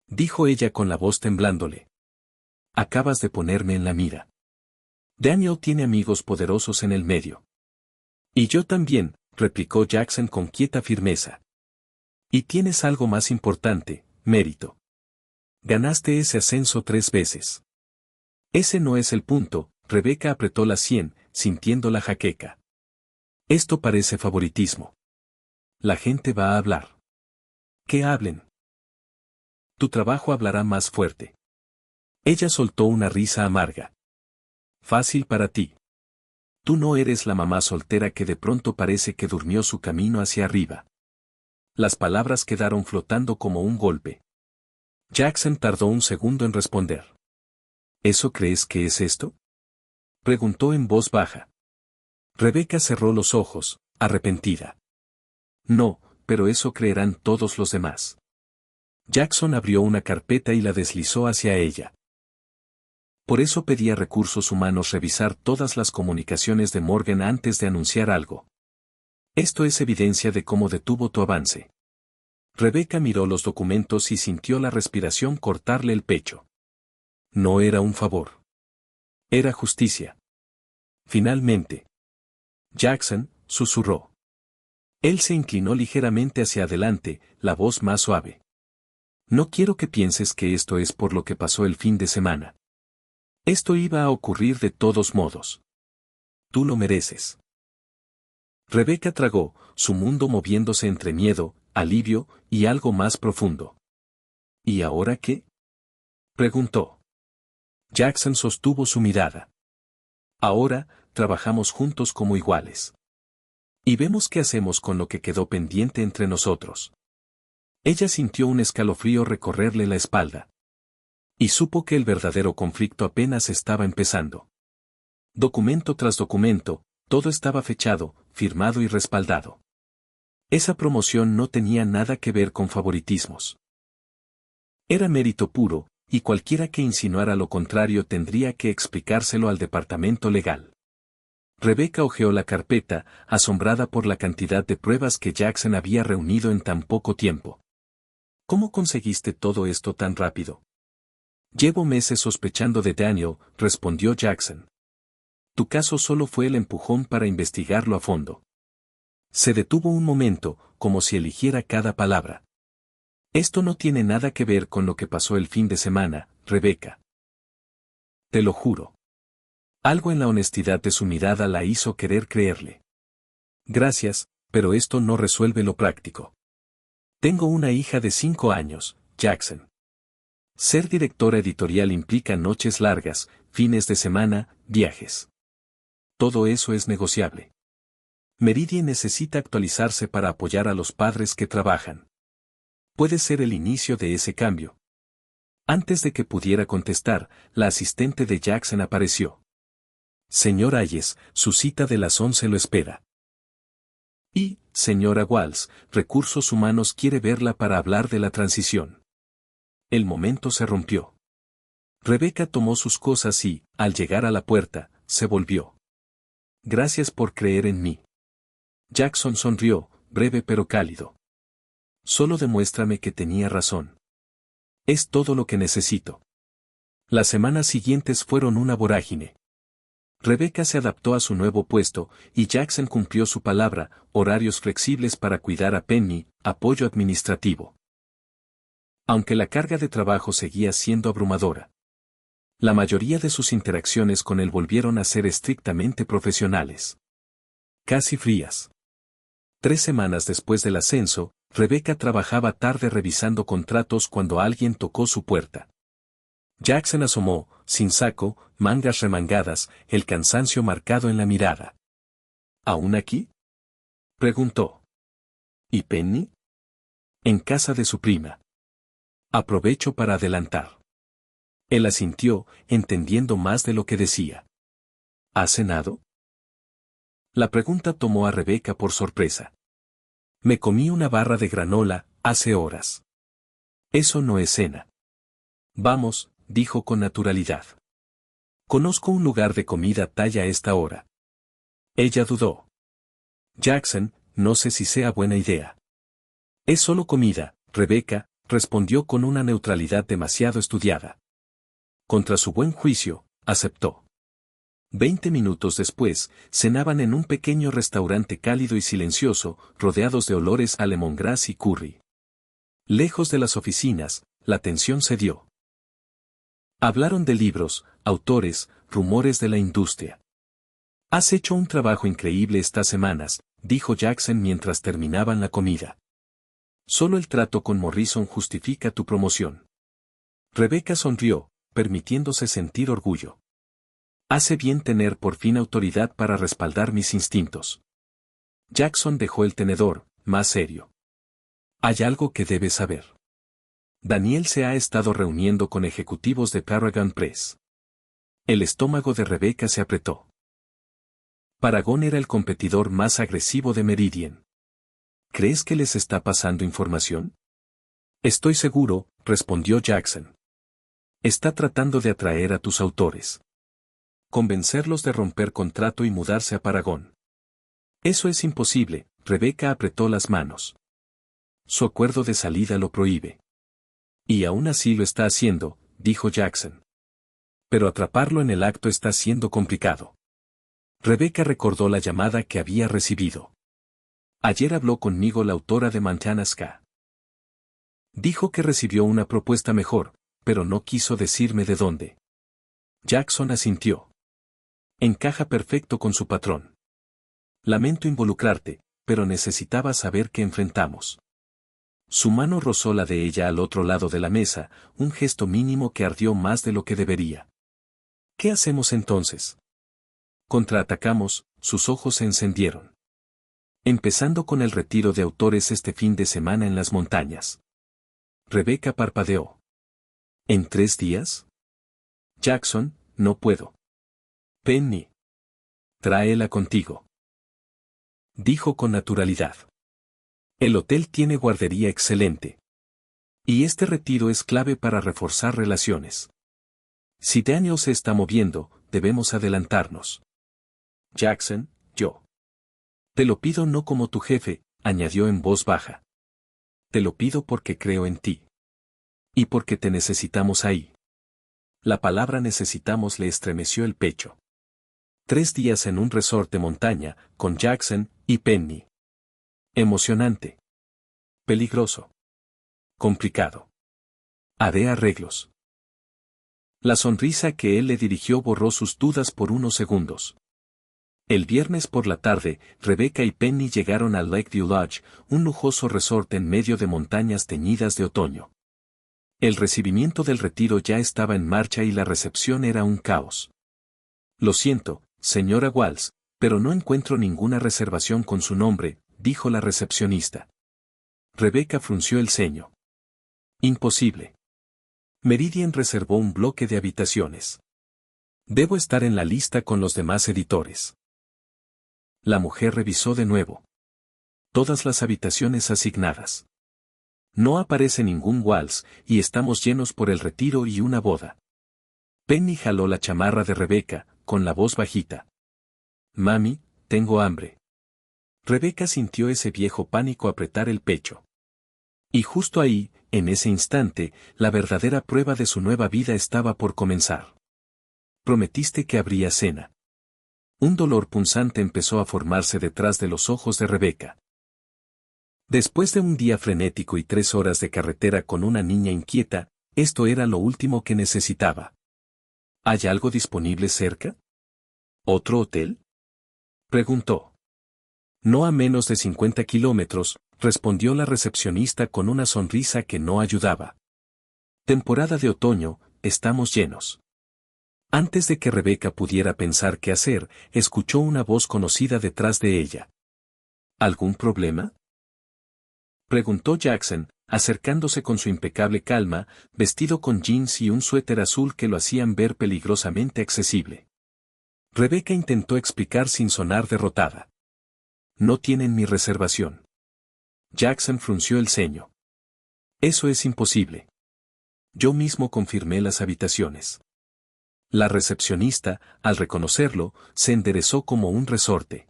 Dijo ella con la voz temblándole. Acabas de ponerme en la mira. Daniel tiene amigos poderosos en el medio. Y yo también, replicó Jackson con quieta firmeza. Y tienes algo más importante, mérito. Ganaste ese ascenso 3 veces. Ese no es el punto, Rebecca apretó la sien, sintiendo la jaqueca. Esto parece favoritismo. La gente va a hablar. Que hablen. Tu trabajo hablará más fuerte. Ella soltó una risa amarga. Fácil para ti. Tú no eres la mamá soltera que de pronto parece que durmió su camino hacia arriba. Las palabras quedaron flotando como un golpe. Jackson tardó un segundo en responder. ¿Eso crees que es esto? Preguntó en voz baja. Rebecca cerró los ojos, arrepentida. No, pero eso creerán todos los demás. Jackson abrió una carpeta y la deslizó hacia ella. Por eso pedía recursos humanos revisar todas las comunicaciones de Morgan antes de anunciar algo. Esto es evidencia de cómo detuvo tu avance. Rebecca miró los documentos y sintió la respiración cortarle el pecho. No era un favor. Era justicia. Finalmente. Jackson, susurró. Él se inclinó ligeramente hacia adelante, la voz más suave. No quiero que pienses que esto es por lo que pasó el fin de semana. Esto iba a ocurrir de todos modos. Tú lo mereces. Rebecca tragó, su mundo moviéndose entre miedo, alivio y algo más profundo. ¿Y ahora qué? Preguntó. Jackson sostuvo su mirada. Ahora, trabajamos juntos como iguales. Y vemos qué hacemos con lo que quedó pendiente entre nosotros. Ella sintió un escalofrío recorrerle la espalda. Y supo que el verdadero conflicto apenas estaba empezando. Documento tras documento, todo estaba fechado, firmado y respaldado. Esa promoción no tenía nada que ver con favoritismos. Era mérito puro, y cualquiera que insinuara lo contrario tendría que explicárselo al departamento legal. Rebecca hojeó la carpeta, asombrada por la cantidad de pruebas que Jackson había reunido en tan poco tiempo. ¿Cómo conseguiste todo esto tan rápido? Llevo meses sospechando de Daniel, respondió Jackson. Tu caso solo fue el empujón para investigarlo a fondo. Se detuvo un momento, como si eligiera cada palabra. Esto no tiene nada que ver con lo que pasó el fin de semana, Rebecca. Te lo juro. Algo en la honestidad de su mirada la hizo querer creerle. Gracias, pero esto no resuelve lo práctico. Tengo una hija de 5 años, Jackson. Ser directora editorial implica noches largas, fines de semana, viajes. Todo eso es negociable. Meridian necesita actualizarse para apoyar a los padres que trabajan. Puede ser el inicio de ese cambio. Antes de que pudiera contestar, la asistente de Jackson apareció. Señor Hayes, su cita de las 11 lo espera. Y, señora Walsh, Recursos Humanos quiere verla para hablar de la transición. El momento se rompió. Rebecca tomó sus cosas y, al llegar a la puerta, se volvió. Gracias por creer en mí. Jackson sonrió, breve pero cálido. Solo demuéstrame que tenía razón. Es todo lo que necesito. Las semanas siguientes fueron una vorágine. Rebecca se adaptó a su nuevo puesto, y Jackson cumplió su palabra, horarios flexibles para cuidar a Penny, apoyo administrativo. Aunque la carga de trabajo seguía siendo abrumadora. La mayoría de sus interacciones con él volvieron a ser estrictamente profesionales. Casi frías. 3 semanas después del ascenso, Rebecca trabajaba tarde revisando contratos cuando alguien tocó su puerta. Jackson asomó, sin saco, mangas remangadas, el cansancio marcado en la mirada. ¿Aún aquí?, preguntó. ¿Y Penny? En casa de su prima. Aprovecho para adelantar. Él asintió, entendiendo más de lo que decía. ¿Has cenado? La pregunta tomó a Rebecca por sorpresa. Me comí una barra de granola, hace horas. Eso no es cena. Vamos, dijo con naturalidad. Conozco un lugar de comida thai a esta hora. Ella dudó. Jackson, no sé si sea buena idea. Es solo comida, Rebecca, respondió con una neutralidad demasiado estudiada. Contra su buen juicio, aceptó. 20 minutos después, cenaban en un pequeño restaurante cálido y silencioso, rodeados de olores a lemongrass y curry. Lejos de las oficinas, la tensión cedió. Hablaron de libros, autores, rumores de la industria. Has hecho un trabajo increíble estas semanas, dijo Jackson mientras terminaban la comida. Solo el trato con Morrison justifica tu promoción. Rebecca sonrió, permitiéndose sentir orgullo. Hace bien tener por fin autoridad para respaldar mis instintos. Jackson dejó el tenedor, más serio. Hay algo que debes saber. Daniel se ha estado reuniendo con ejecutivos de Paragon Press. El estómago de Rebecca se apretó. Paragon era el competidor más agresivo de Meridian. ¿Crees que les está pasando información? Estoy seguro, respondió Jackson. Está tratando de atraer a tus autores. Convencerlos de romper contrato y mudarse a Paragon. Eso es imposible, Rebecca apretó las manos. Su acuerdo de salida lo prohíbe. Y aún así lo está haciendo, dijo Jackson. Pero atraparlo en el acto está siendo complicado. Rebecca recordó la llamada que había recibido. Ayer habló conmigo la autora de Manchanas K. Dijo que recibió una propuesta mejor, pero no quiso decirme de dónde. Jackson asintió. Encaja perfecto con su patrón. Lamento involucrarte, pero necesitaba saber qué enfrentamos. Su mano rozó la de ella al otro lado de la mesa, un gesto mínimo que ardió más de lo que debería. ¿Qué hacemos entonces? Contraatacamos, sus ojos se encendieron. Empezando con el retiro de autores este fin de semana en las montañas. Rebecca parpadeó. ¿En 3 días? Jackson, no puedo. Penny. Tráela contigo. Dijo con naturalidad. El hotel tiene guardería excelente. Y este retiro es clave para reforzar relaciones. Si Daniel se está moviendo, debemos adelantarnos. Jackson, yo. Te lo pido no como tu jefe, añadió en voz baja. Te lo pido porque creo en ti. Y porque te necesitamos ahí. La palabra necesitamos le estremeció el pecho. 3 días en un resort de montaña, con Jackson y Penny. Emocionante. Peligroso. Complicado. Haré arreglos. La sonrisa que él le dirigió borró sus dudas por unos segundos. El viernes por la tarde, Rebecca y Penny llegaron al Lakeview Lodge, un lujoso resort en medio de montañas teñidas de otoño. El recibimiento del retiro ya estaba en marcha y la recepción era un caos. Lo siento, señora Walsh, pero no encuentro ninguna reservación con su nombre, dijo la recepcionista. Rebecca frunció el ceño. Imposible. Meridian reservó un bloque de habitaciones. Debo estar en la lista con los demás editores. La mujer revisó de nuevo. Todas las habitaciones asignadas. No aparece ningún Walls, y estamos llenos por el retiro y una boda. Penny jaló la chamarra de Rebecca, con la voz bajita. Mami, tengo hambre. Rebecca sintió ese viejo pánico apretar el pecho. Y justo ahí, en ese instante, la verdadera prueba de su nueva vida estaba por comenzar. Prometiste que habría cena. Un dolor punzante empezó a formarse detrás de los ojos de Rebecca. Después de un día frenético y 3 horas de carretera con una niña inquieta, esto era lo último que necesitaba. ¿Hay algo disponible cerca? ¿Otro hotel? Preguntó. No a menos de 50 kilómetros, respondió la recepcionista con una sonrisa que no ayudaba. Temporada de otoño, estamos llenos. Antes de que Rebecca pudiera pensar qué hacer, escuchó una voz conocida detrás de ella. ¿Algún problema? Preguntó Jackson, acercándose con su impecable calma, vestido con jeans y un suéter azul que lo hacían ver peligrosamente accesible. Rebecca intentó explicar sin sonar derrotada. No tienen mi reservación. Jackson frunció el ceño. Eso es imposible. Yo mismo confirmé las habitaciones. La recepcionista, al reconocerlo, se enderezó como un resorte.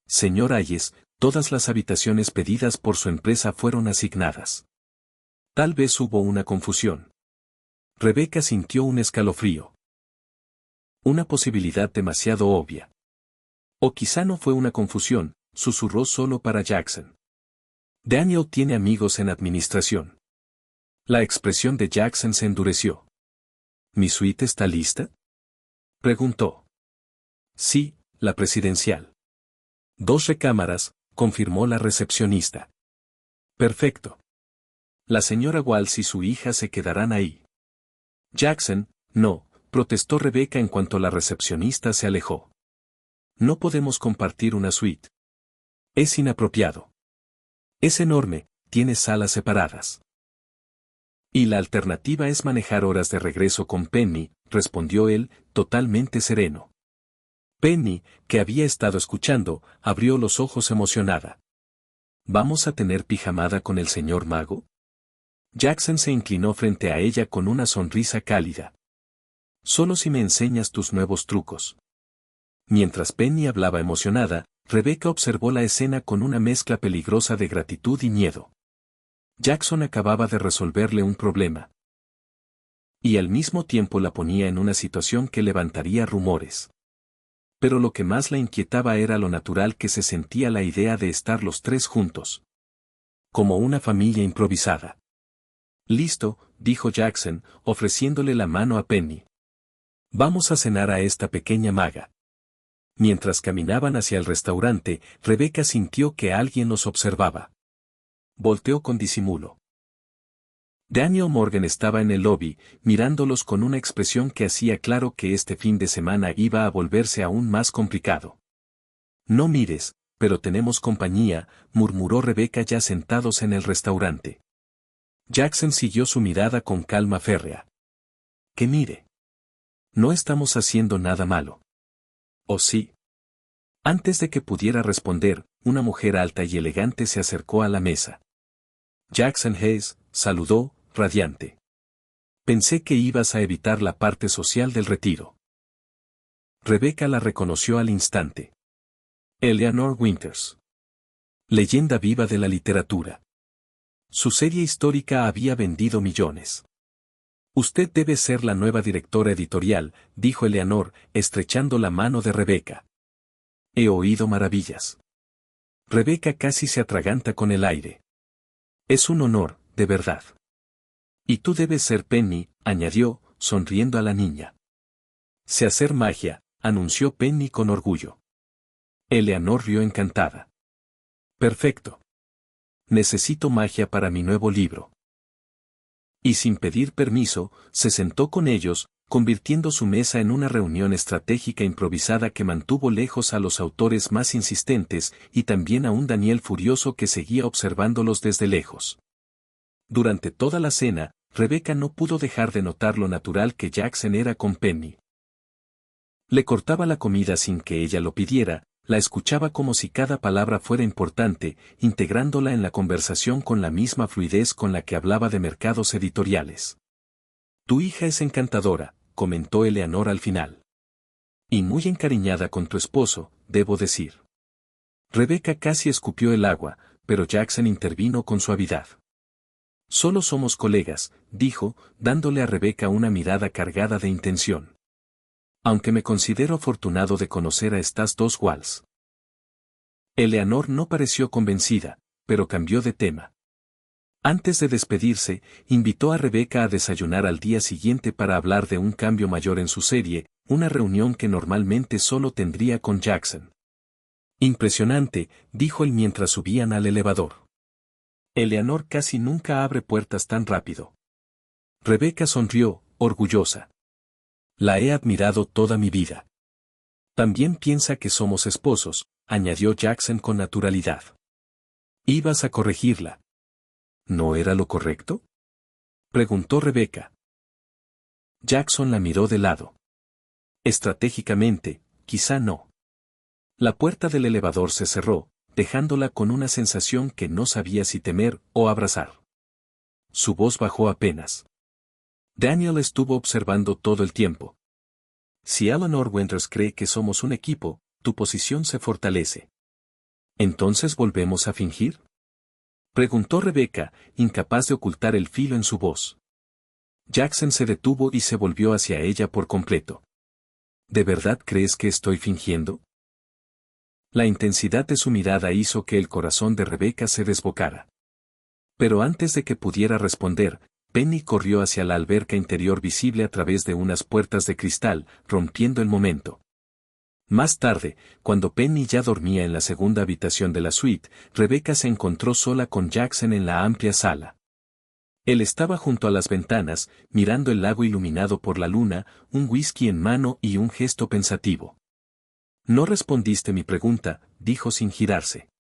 Señor Hayes, todas las habitaciones pedidas por su empresa fueron asignadas. Tal vez hubo una confusión. Rebecca sintió un escalofrío. Una posibilidad demasiado obvia. O quizá no fue una confusión, susurró solo para Jackson. Daniel tiene amigos en administración. La expresión de Jackson se endureció. ¿Mi suite está lista? Preguntó. Sí, la presidencial. 2 recámaras, confirmó la recepcionista. Perfecto. La señora Walsh y su hija se quedarán ahí. Jackson, no, protestó Rebecca en cuanto la recepcionista se alejó. No podemos compartir una suite. Es inapropiado. Es enorme, tiene salas separadas. Y la alternativa es manejar horas de regreso con Penny, respondió él, totalmente sereno. Penny, que había estado escuchando, abrió los ojos emocionada. ¿Vamos a tener pijamada con el señor mago? Jackson se inclinó frente a ella con una sonrisa cálida. Solo si me enseñas tus nuevos trucos. Mientras Penny hablaba emocionada, Rebecca observó la escena con una mezcla peligrosa de gratitud y miedo. Jackson acababa de resolverle un problema. Y al mismo tiempo la ponía en una situación que levantaría rumores. Pero lo que más la inquietaba era lo natural que se sentía la idea de estar los 3 juntos. Como una familia improvisada. Listo, dijo Jackson, ofreciéndole la mano a Penny. Vamos a cenar a esta pequeña maga. Mientras caminaban hacia el restaurante, Rebecca sintió que alguien los observaba. Volteó con disimulo. Daniel Morgan estaba en el lobby, mirándolos con una expresión que hacía claro que este fin de semana iba a volverse aún más complicado. No mires, pero tenemos compañía, murmuró Rebecca ya sentados en el restaurante. Jackson siguió su mirada con calma férrea. Que mire. No estamos haciendo nada malo. ¿O sí? Antes de que pudiera responder, una mujer alta y elegante se acercó a la mesa. Jackson Hayes, saludó, radiante. Pensé que ibas a evitar la parte social del retiro. Rebecca la reconoció al instante. Eleanor Winters. Leyenda viva de la literatura. Su serie histórica había vendido millones. Usted debe ser la nueva directora editorial, dijo Eleanor, estrechando la mano de Rebecca. He oído maravillas. Rebecca casi se atraganta con el aire. Es un honor, de verdad. Y tú debes ser Penny, añadió, sonriendo a la niña. Sé hacer magia, anunció Penny con orgullo. Eleanor rió encantada. Perfecto. Necesito magia para mi nuevo libro. Y sin pedir permiso, se sentó con ellos, convirtiendo su mesa en una reunión estratégica improvisada que mantuvo lejos a los autores más insistentes y también a un Daniel furioso que seguía observándolos desde lejos. Durante toda la cena, Rebecca no pudo dejar de notar lo natural que Jackson era con Penny. Le cortaba la comida sin que ella lo pidiera, la escuchaba como si cada palabra fuera importante, integrándola en la conversación con la misma fluidez con la que hablaba de mercados editoriales. Tu hija es encantadora, comentó Eleanor al final. Y muy encariñada con tu esposo, debo decir. Rebecca casi escupió el agua, pero Jackson intervino con suavidad. Solo somos colegas, dijo, dándole a Rebecca una mirada cargada de intención. Aunque me considero afortunado de conocer a estas dos Walls. Eleanor no pareció convencida, pero cambió de tema. Antes de despedirse, invitó a Rebecca a desayunar al día siguiente para hablar de un cambio mayor en su serie, una reunión que normalmente solo tendría con Jackson. Impresionante, dijo él mientras subían al elevador. Eleanor casi nunca abre puertas tan rápido. Rebecca sonrió, orgullosa. La he admirado toda mi vida. También piensa que somos esposos, añadió Jackson con naturalidad. ¿Ibas a corregirla? ¿No era lo correcto? Preguntó Rebecca. Jackson la miró de lado. Estratégicamente, quizá no. La puerta del elevador se cerró, dejándola con una sensación que no sabía si temer o abrazar. Su voz bajó apenas. Daniel estuvo observando todo el tiempo. Si Eleanor Winters cree que somos un equipo, tu posición se fortalece. ¿Entonces volvemos a fingir? Preguntó Rebecca, incapaz de ocultar el filo en su voz. Jackson se detuvo y se volvió hacia ella por completo. ¿De verdad crees que estoy fingiendo? La intensidad de su mirada hizo que el corazón de Rebecca se desbocara. Pero antes de que pudiera responder, Penny corrió hacia la alberca interior visible a través de unas puertas de cristal, rompiendo el momento. Más tarde, cuando Penny ya dormía en la segunda habitación de la suite, Rebecca se encontró sola con Jackson en la amplia sala. Él estaba junto a las ventanas, mirando el lago iluminado por la luna, un whisky en mano y un gesto pensativo. No respondiste mi pregunta, dijo sin girarse.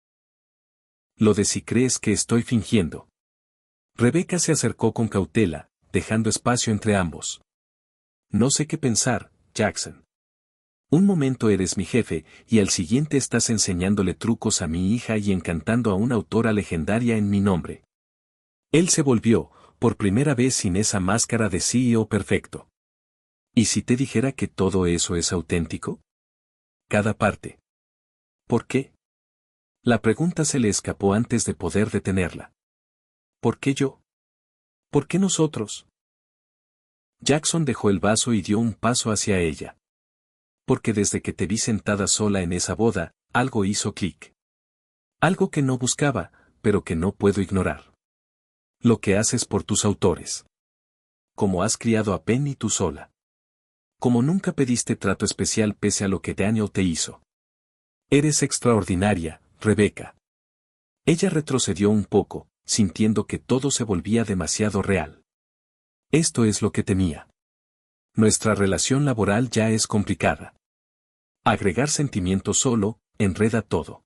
Lo de si crees que estoy fingiendo. Rebecca se acercó con cautela, dejando espacio entre ambos. No sé qué pensar, Jackson. Un momento eres mi jefe, y al siguiente estás enseñándole trucos a mi hija y encantando a una autora legendaria en mi nombre. Él se volvió, por primera vez sin esa máscara de CEO perfecto. ¿Y si te dijera que todo eso es auténtico? Cada parte. ¿Por qué? La pregunta se le escapó antes de poder detenerla. ¿Por qué yo? ¿Por qué nosotros? Jackson dejó el vaso y dio un paso hacia ella. Porque desde que te vi sentada sola en esa boda, algo hizo clic. Algo que no buscaba, pero que no puedo ignorar. Lo que haces por tus autores. Como has criado a Penny tú sola. Como nunca pediste trato especial pese a lo que Daniel te hizo. Eres extraordinaria, Rebecca. Ella retrocedió un poco, sintiendo que todo se volvía demasiado real. Esto es lo que temía. Nuestra relación laboral ya es complicada. Agregar sentimientos solo, enreda todo.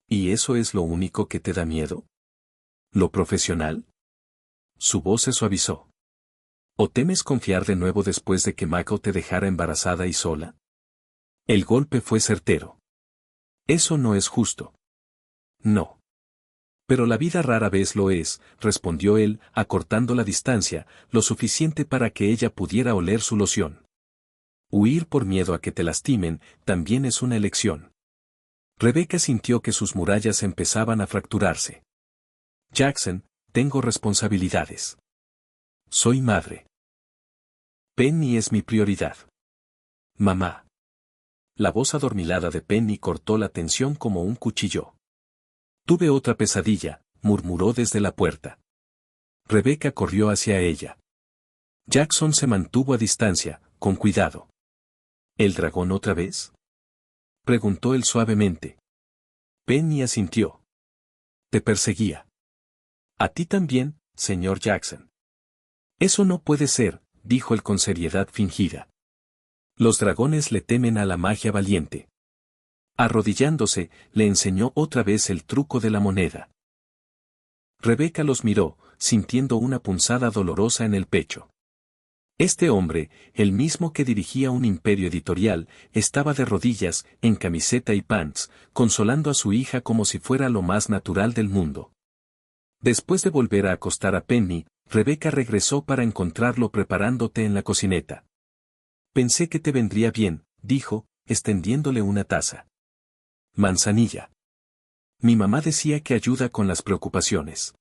¿Y eso es lo único que te da miedo? ¿Lo profesional? Su voz se suavizó. ¿O temes confiar de nuevo después de que Michael te dejara embarazada y sola? El golpe fue certero. Eso no es justo. No. Pero la vida rara vez lo es, respondió él, acortando la distancia, lo suficiente para que ella pudiera oler su loción. Huir por miedo a que te lastimen, también es una elección. Rebecca sintió que sus murallas empezaban a fracturarse. Jackson, tengo responsabilidades. Soy madre. Penny es mi prioridad. Mamá. La voz adormilada de Penny cortó la tensión como un cuchillo. Tuve otra pesadilla, murmuró desde la puerta. Rebecca corrió hacia ella. Jackson se mantuvo a distancia, con cuidado. ¿El dragón otra vez? Preguntó él suavemente. Penny asintió. Te perseguía. A ti también, señor Jackson. Eso no puede ser, dijo él con seriedad fingida. Los dragones le temen a la magia valiente. Arrodillándose, le enseñó otra vez el truco de la moneda. Rebecca los miró, sintiendo una punzada dolorosa en el pecho. Este hombre, el mismo que dirigía un imperio editorial, estaba de rodillas, en camiseta y pants, consolando a su hija como si fuera lo más natural del mundo. Después de volver a acostar a Penny, Rebecca regresó para encontrarlo preparándote en la cocineta. Pensé que te vendría bien, dijo, extendiéndole una taza. Manzanilla. Mi mamá decía que ayuda con las preocupaciones.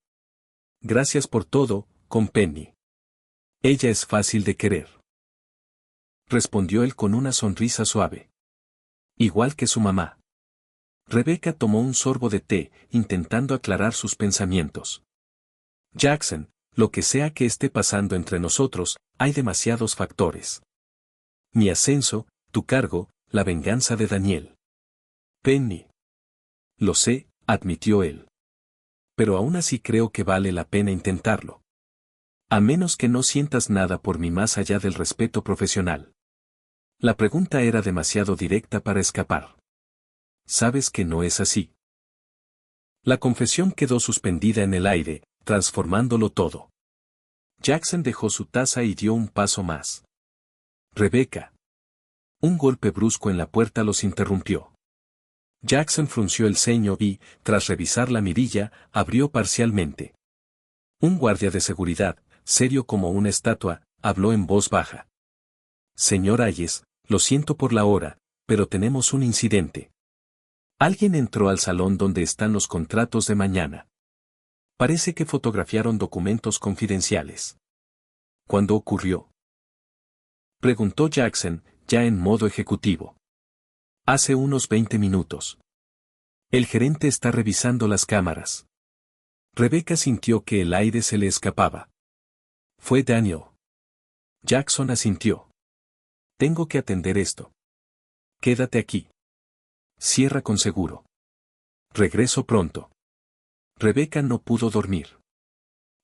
Gracias por todo, con Penny. Ella es fácil de querer. Respondió él con una sonrisa suave. Igual que su mamá. Rebecca tomó un sorbo de té, intentando aclarar sus pensamientos. Jackson, lo que sea que esté pasando entre nosotros, hay demasiados factores. Mi ascenso, tu cargo, la venganza de Daniel. Penny. Lo sé, admitió él. Pero aún así creo que vale la pena intentarlo. A menos que no sientas nada por mí más allá del respeto profesional. La pregunta era demasiado directa para escapar. Sabes que no es así. La confesión quedó suspendida en el aire, transformándolo todo. Jackson dejó su taza y dio un paso más. Rebecca. Un golpe brusco en la puerta los interrumpió. Jackson frunció el ceño y, tras revisar la mirilla, abrió parcialmente. Un guardia de seguridad, serio como una estatua, habló en voz baja. Señor Hayes, lo siento por la hora, pero tenemos un incidente. Alguien entró al salón donde están los contratos de mañana. Parece que fotografiaron documentos confidenciales. ¿Cuándo ocurrió? Preguntó Jackson, ya en modo ejecutivo. Hace unos 20 minutos. El gerente está revisando las cámaras. Rebecca sintió que el aire se le escapaba. Fue Daniel. Jackson asintió. Tengo que atender esto. Quédate aquí. Cierra con seguro. Regreso pronto. Rebecca no pudo dormir.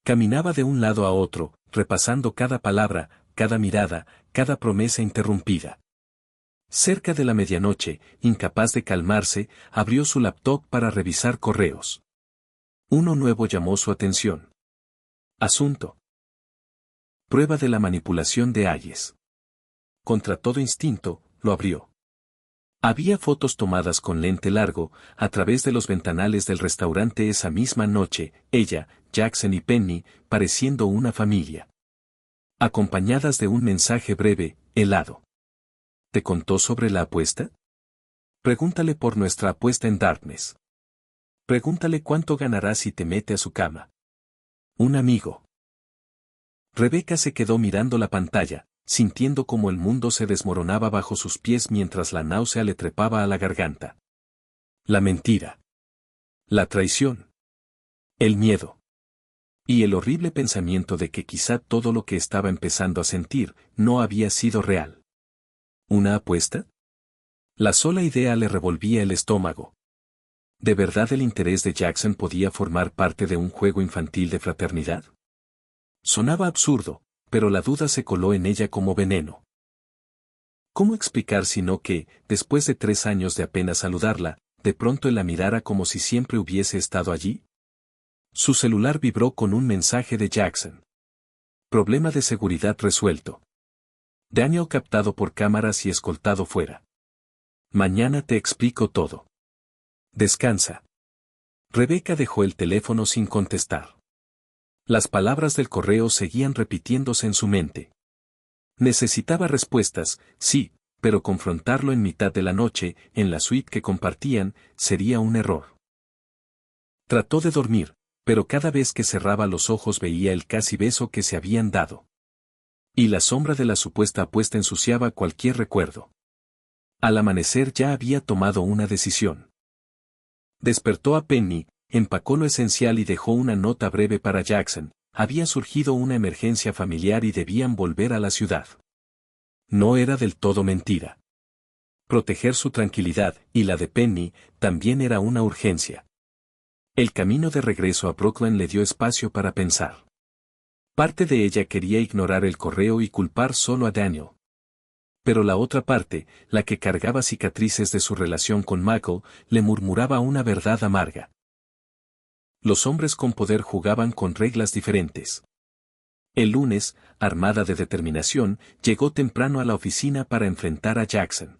Caminaba de un lado a otro, repasando cada palabra, cada mirada, cada promesa interrumpida. Cerca de la medianoche, incapaz de calmarse, abrió su laptop para revisar correos. Uno nuevo llamó su atención. Asunto. Prueba de la manipulación de Hayes. Contra todo instinto, lo abrió. Había fotos tomadas con lente largo, a través de los ventanales del restaurante esa misma noche, ella, Jackson y Penny, pareciendo una familia. Acompañadas de un mensaje breve, helado. ¿Te contó sobre la apuesta? Pregúntale por nuestra apuesta en Darkness. Pregúntale cuánto ganará si te mete a su cama. Un amigo. Rebecca se quedó mirando la pantalla, sintiendo como el mundo se desmoronaba bajo sus pies mientras la náusea le trepaba a la garganta. La mentira. La traición. El miedo. Y el horrible pensamiento de que quizá todo lo que estaba empezando a sentir no había sido real. ¿Una apuesta? La sola idea le revolvía el estómago. ¿De verdad el interés de Jackson podía formar parte de un juego infantil de fraternidad? Sonaba absurdo, pero la duda se coló en ella como veneno. ¿Cómo explicar sino que, después de 3 años de apenas saludarla, de pronto él la mirara como si siempre hubiese estado allí? Su celular vibró con un mensaje de Jackson. Problema de seguridad resuelto. Daniel captado por cámaras y escoltado fuera. Mañana te explico todo. Descansa. Rebecca dejó el teléfono sin contestar. Las palabras del correo seguían repitiéndose en su mente. Necesitaba respuestas, sí, pero confrontarlo en mitad de la noche, en la suite que compartían, sería un error. Trató de dormir, pero cada vez que cerraba los ojos veía el casi beso que se habían dado. Y la sombra de la supuesta apuesta ensuciaba cualquier recuerdo. Al amanecer ya había tomado una decisión. Despertó a Penny, empacó lo esencial y dejó una nota breve para Jackson. Había surgido una emergencia familiar y debían volver a la ciudad. No era del todo mentira. Proteger su tranquilidad, y la de Penny, también era una urgencia. El camino de regreso a Brooklyn le dio espacio para pensar. Parte de ella quería ignorar el correo y culpar solo a Daniel. Pero la otra parte, la que cargaba cicatrices de su relación con Michael, le murmuraba una verdad amarga. Los hombres con poder jugaban con reglas diferentes. El lunes, armada de determinación, llegó temprano a la oficina para enfrentar a Jackson.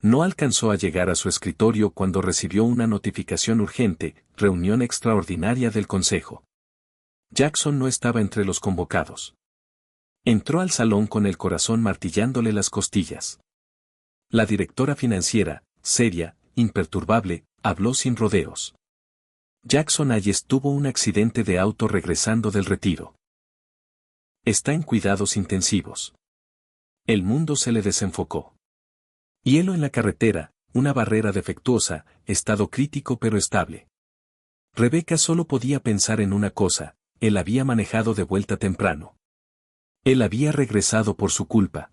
No alcanzó a llegar a su escritorio cuando recibió una notificación urgente, reunión extraordinaria del consejo. Jackson no estaba entre los convocados. Entró al salón con el corazón martillándole las costillas. La directora financiera, seria, imperturbable, habló sin rodeos. Jackson Hayes tuvo un accidente de auto regresando del retiro. Está en cuidados intensivos. El mundo se le desenfocó. Hielo en la carretera, una barrera defectuosa, estado crítico pero estable. Rebecca solo podía pensar en una cosa, él había manejado de vuelta temprano. Él había regresado por su culpa.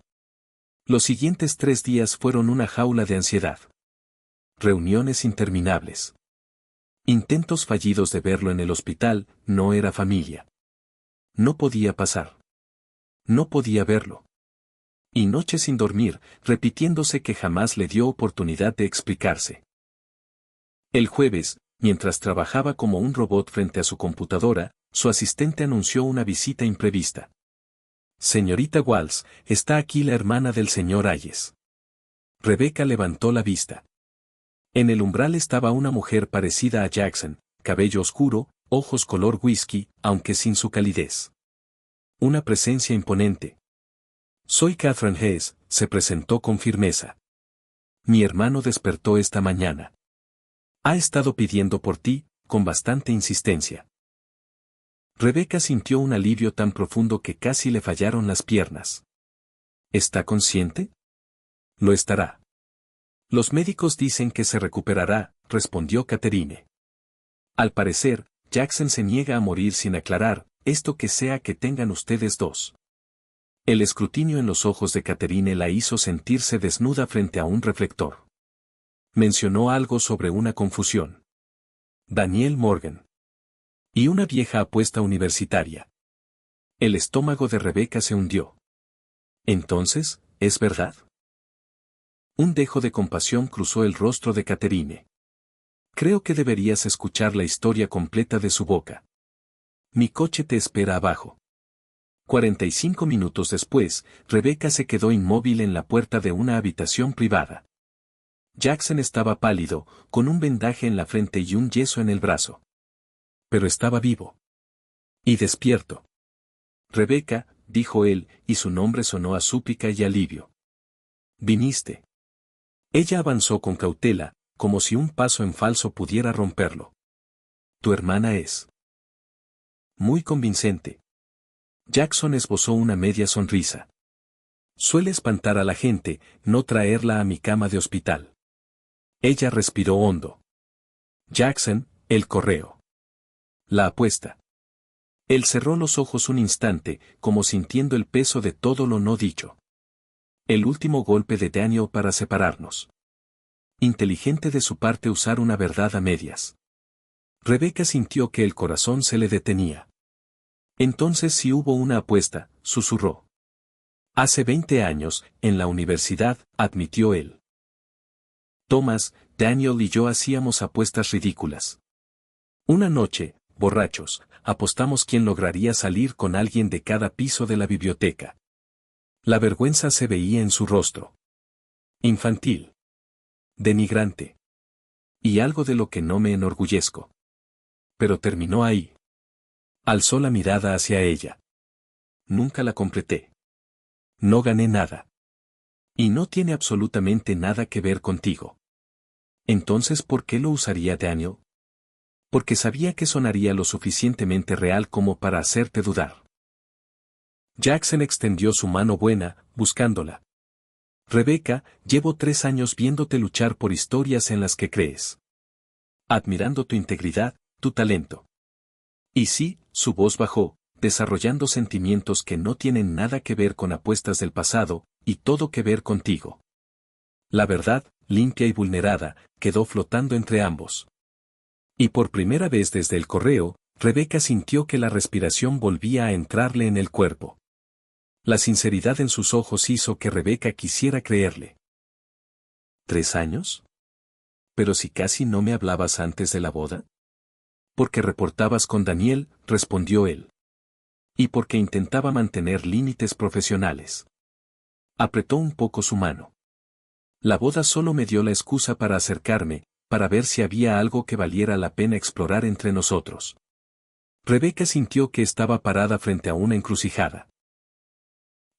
Los siguientes 3 días fueron una jaula de ansiedad. Reuniones interminables. Intentos fallidos de verlo en el hospital, no era familia. No podía pasar. No podía verlo. Y noches sin dormir, repitiéndose que jamás le dio oportunidad de explicarse. El jueves, mientras trabajaba como un robot frente a su computadora, su asistente anunció una visita imprevista. Señorita Walsh, está aquí la hermana del señor Hayes. Rebecca levantó la vista. En el umbral estaba una mujer parecida a Jackson, cabello oscuro, ojos color whisky, aunque sin su calidez. Una presencia imponente. Soy Catherine Hayes, se presentó con firmeza. Mi hermano despertó esta mañana. Ha estado pidiendo por ti, con bastante insistencia. Rebecca sintió un alivio tan profundo que casi le fallaron las piernas. ¿Está consciente? Lo estará. Los médicos dicen que se recuperará, respondió Catherine. Al parecer, Jackson se niega a morir sin aclarar, esto que sea que tengan ustedes dos. El escrutinio en los ojos de Catherine la hizo sentirse desnuda frente a un reflector. Mencionó algo sobre una confusión. Daniel Morgan. Y una vieja apuesta universitaria. El estómago de Rebecca se hundió. Entonces, ¿es verdad? Un dejo de compasión cruzó el rostro de Catherine. Creo que deberías escuchar la historia completa de su boca. Mi coche te espera abajo. 45 minutos después, Rebecca se quedó inmóvil en la puerta de una habitación privada. Jackson estaba pálido, con un vendaje en la frente y un yeso en el brazo. Pero estaba vivo. Y despierto. Rebecca, dijo él, y su nombre sonó a súplica y alivio. Viniste. Ella avanzó con cautela, como si un paso en falso pudiera romperlo. Tu hermana es muy convincente. Jackson esbozó una media sonrisa. Suele espantar a la gente, no traerla a mi cama de hospital. Ella respiró hondo. Jackson, el correo. La apuesta. Él cerró los ojos un instante, como sintiendo el peso de todo lo no dicho. El último golpe de Daniel para separarnos. Inteligente de su parte usar una verdad a medias. Rebecca sintió que el corazón se le detenía. Entonces sí hubo una apuesta, susurró. Hace 20 años, en la universidad, admitió él. Thomas, Daniel y yo hacíamos apuestas ridículas. Una noche, borrachos, apostamos quién lograría salir con alguien de cada piso de la biblioteca. La vergüenza se veía en su rostro. Infantil. Denigrante. Y algo de lo que no me enorgullezco. Pero terminó ahí. Alzó la mirada hacia ella. Nunca la completé. No gané nada. Y no tiene absolutamente nada que ver contigo. Entonces, ¿por qué lo usaría Daniel? Porque sabía que sonaría lo suficientemente real como para hacerte dudar. Jackson extendió su mano buena, buscándola. Rebecca, llevo 3 años viéndote luchar por historias en las que crees. Admirando tu integridad, tu talento. Y sí, su voz bajó, desarrollando sentimientos que no tienen nada que ver con apuestas del pasado, y todo que ver contigo. La verdad, limpia y vulnerada, quedó flotando entre ambos. Y por primera vez desde el correo, Rebecca sintió que la respiración volvía a entrarle en el cuerpo. La sinceridad en sus ojos hizo que Rebecca quisiera creerle. ¿3 años? ¿Pero si casi no me hablabas antes de la boda? Porque reportabas con Daniel, respondió él. Y porque intentaba mantener límites profesionales. Apretó un poco su mano. La boda solo me dio la excusa para acercarme, para ver si había algo que valiera la pena explorar entre nosotros. Rebeca sintió que estaba parada frente a una encrucijada.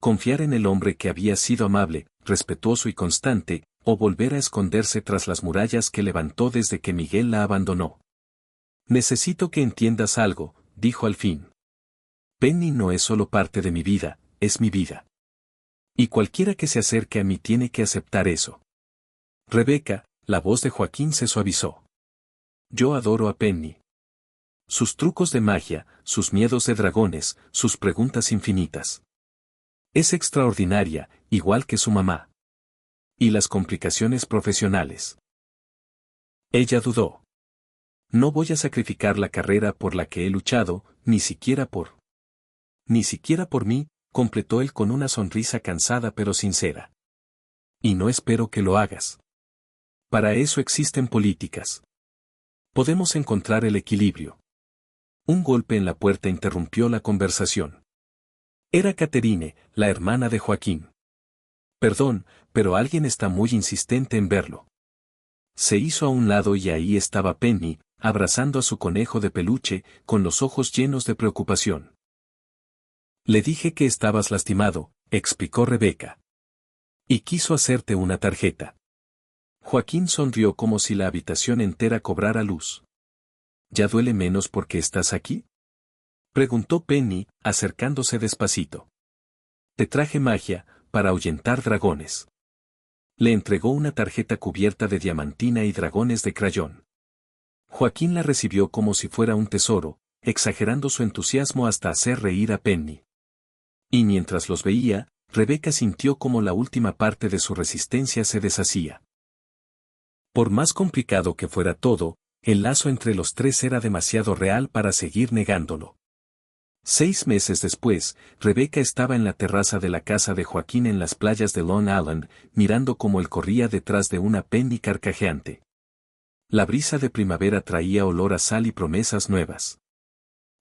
Confiar en el hombre que había sido amable, respetuoso y constante, o volver a esconderse tras las murallas que levantó desde que Miguel la abandonó. Necesito que entiendas algo, dijo al fin. Penny no es solo parte de mi vida, es mi vida. Y cualquiera que se acerque a mí tiene que aceptar eso. Rebeca, la voz de Joaquín se suavizó. Yo adoro a Penny. Sus trucos de magia, sus miedos de dragones, sus preguntas infinitas. Es extraordinaria, igual que su mamá. Y las complicaciones profesionales. Ella dudó. No voy a sacrificar la carrera por la que he luchado, ni siquiera por mí, completó él con una sonrisa cansada pero sincera. Y no espero que lo hagas. Para eso existen políticas. Podemos encontrar el equilibrio. Un golpe en la puerta interrumpió la conversación. Era Catherine, la hermana de Joaquín. Perdón, pero alguien está muy insistente en verlo. Se hizo a un lado y ahí estaba Penny, abrazando a su conejo de peluche, con los ojos llenos de preocupación. Le dije que estabas lastimado, explicó Rebeca. Y quiso hacerte una tarjeta. Joaquín sonrió como si la habitación entera cobrara luz. ¿Ya duele menos porque estás aquí? Preguntó Penny, acercándose despacito. Te traje magia, para ahuyentar dragones. Le entregó una tarjeta cubierta de diamantina y dragones de crayón. Joaquín la recibió como si fuera un tesoro, exagerando su entusiasmo hasta hacer reír a Penny. Y mientras los veía, Rebeca sintió como la última parte de su resistencia se deshacía. Por más complicado que fuera todo, el lazo entre los tres era demasiado real para seguir negándolo. 6 meses después, Rebeca estaba en la terraza de la casa de Joaquín en las playas de Long Island, mirando cómo él corría detrás de una Penny carcajeante. La brisa de primavera traía olor a sal y promesas nuevas.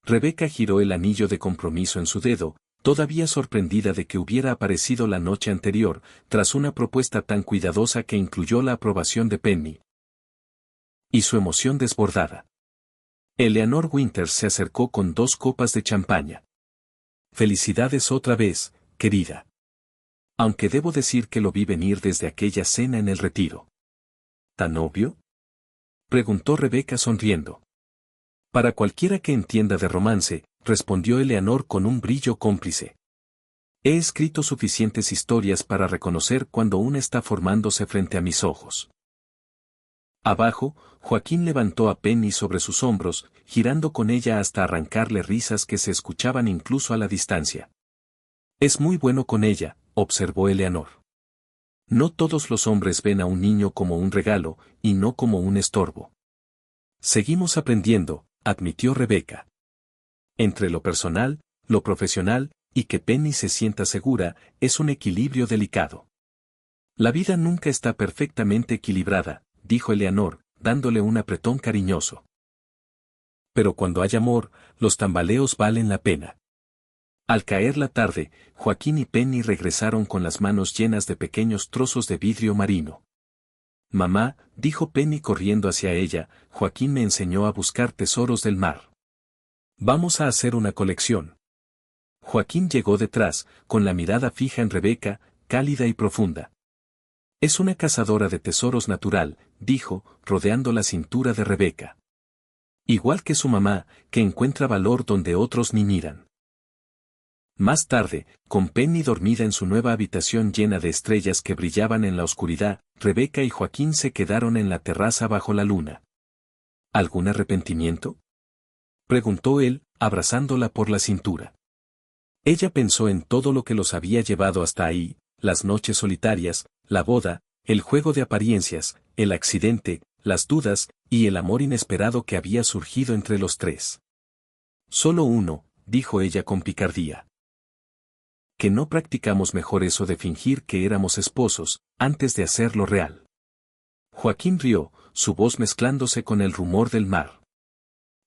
Rebeca giró el anillo de compromiso en su dedo, todavía sorprendida de que hubiera aparecido la noche anterior, tras una propuesta tan cuidadosa que incluyó la aprobación de Penny. Y su emoción desbordada. Eleanor Winters se acercó con 2 copas de champaña. Felicidades otra vez, querida. Aunque debo decir que lo vi venir desde aquella cena en el retiro. ¿Tan obvio? Preguntó Rebeca sonriendo. Para cualquiera que entienda de romance, respondió Eleanor con un brillo cómplice. He escrito suficientes historias para reconocer cuando una está formándose frente a mis ojos. Abajo, Joaquín levantó a Penny sobre sus hombros, girando con ella hasta arrancarle risas que se escuchaban incluso a la distancia. Es muy bueno con ella, observó Eleanor. No todos los hombres ven a un niño como un regalo, y no como un estorbo. Seguimos aprendiendo, admitió Rebeca. Entre lo personal, lo profesional, y que Penny se sienta segura, es un equilibrio delicado. La vida nunca está perfectamente equilibrada, dijo Eleanor, dándole un apretón cariñoso. Pero cuando hay amor, los tambaleos valen la pena. Al caer la tarde, Joaquín y Penny regresaron con las manos llenas de pequeños trozos de vidrio marino. Mamá, dijo Penny corriendo hacia ella, Joaquín me enseñó a buscar tesoros del mar. Vamos a hacer una colección. Joaquín llegó detrás, con la mirada fija en Rebeca, cálida y profunda. Es una cazadora de tesoros natural, dijo, rodeando la cintura de Rebeca. Igual que su mamá, que encuentra valor donde otros ni miran. Más tarde, con Penny dormida en su nueva habitación llena de estrellas que brillaban en la oscuridad, Rebeca y Joaquín se quedaron en la terraza bajo la luna. ¿Algún arrepentimiento?, preguntó él, abrazándola por la cintura. Ella pensó en todo lo que los había llevado hasta ahí, las noches solitarias, la boda, el juego de apariencias, el accidente, las dudas, y el amor inesperado que había surgido entre los tres. Solo uno, dijo ella con picardía. Que no practicamos mejor eso de fingir que éramos esposos, antes de hacerlo real. Joaquín rió, su voz mezclándose con el rumor del mar.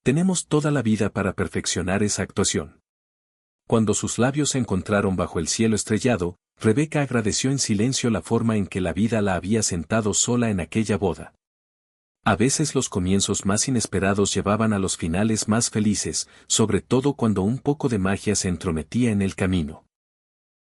Tenemos toda la vida para perfeccionar esa actuación. Cuando sus labios se encontraron bajo el cielo estrellado, Rebeca agradeció en silencio la forma en que la vida la había sentado sola en aquella boda. A veces los comienzos más inesperados llevaban a los finales más felices, sobre todo cuando un poco de magia se entrometía en el camino.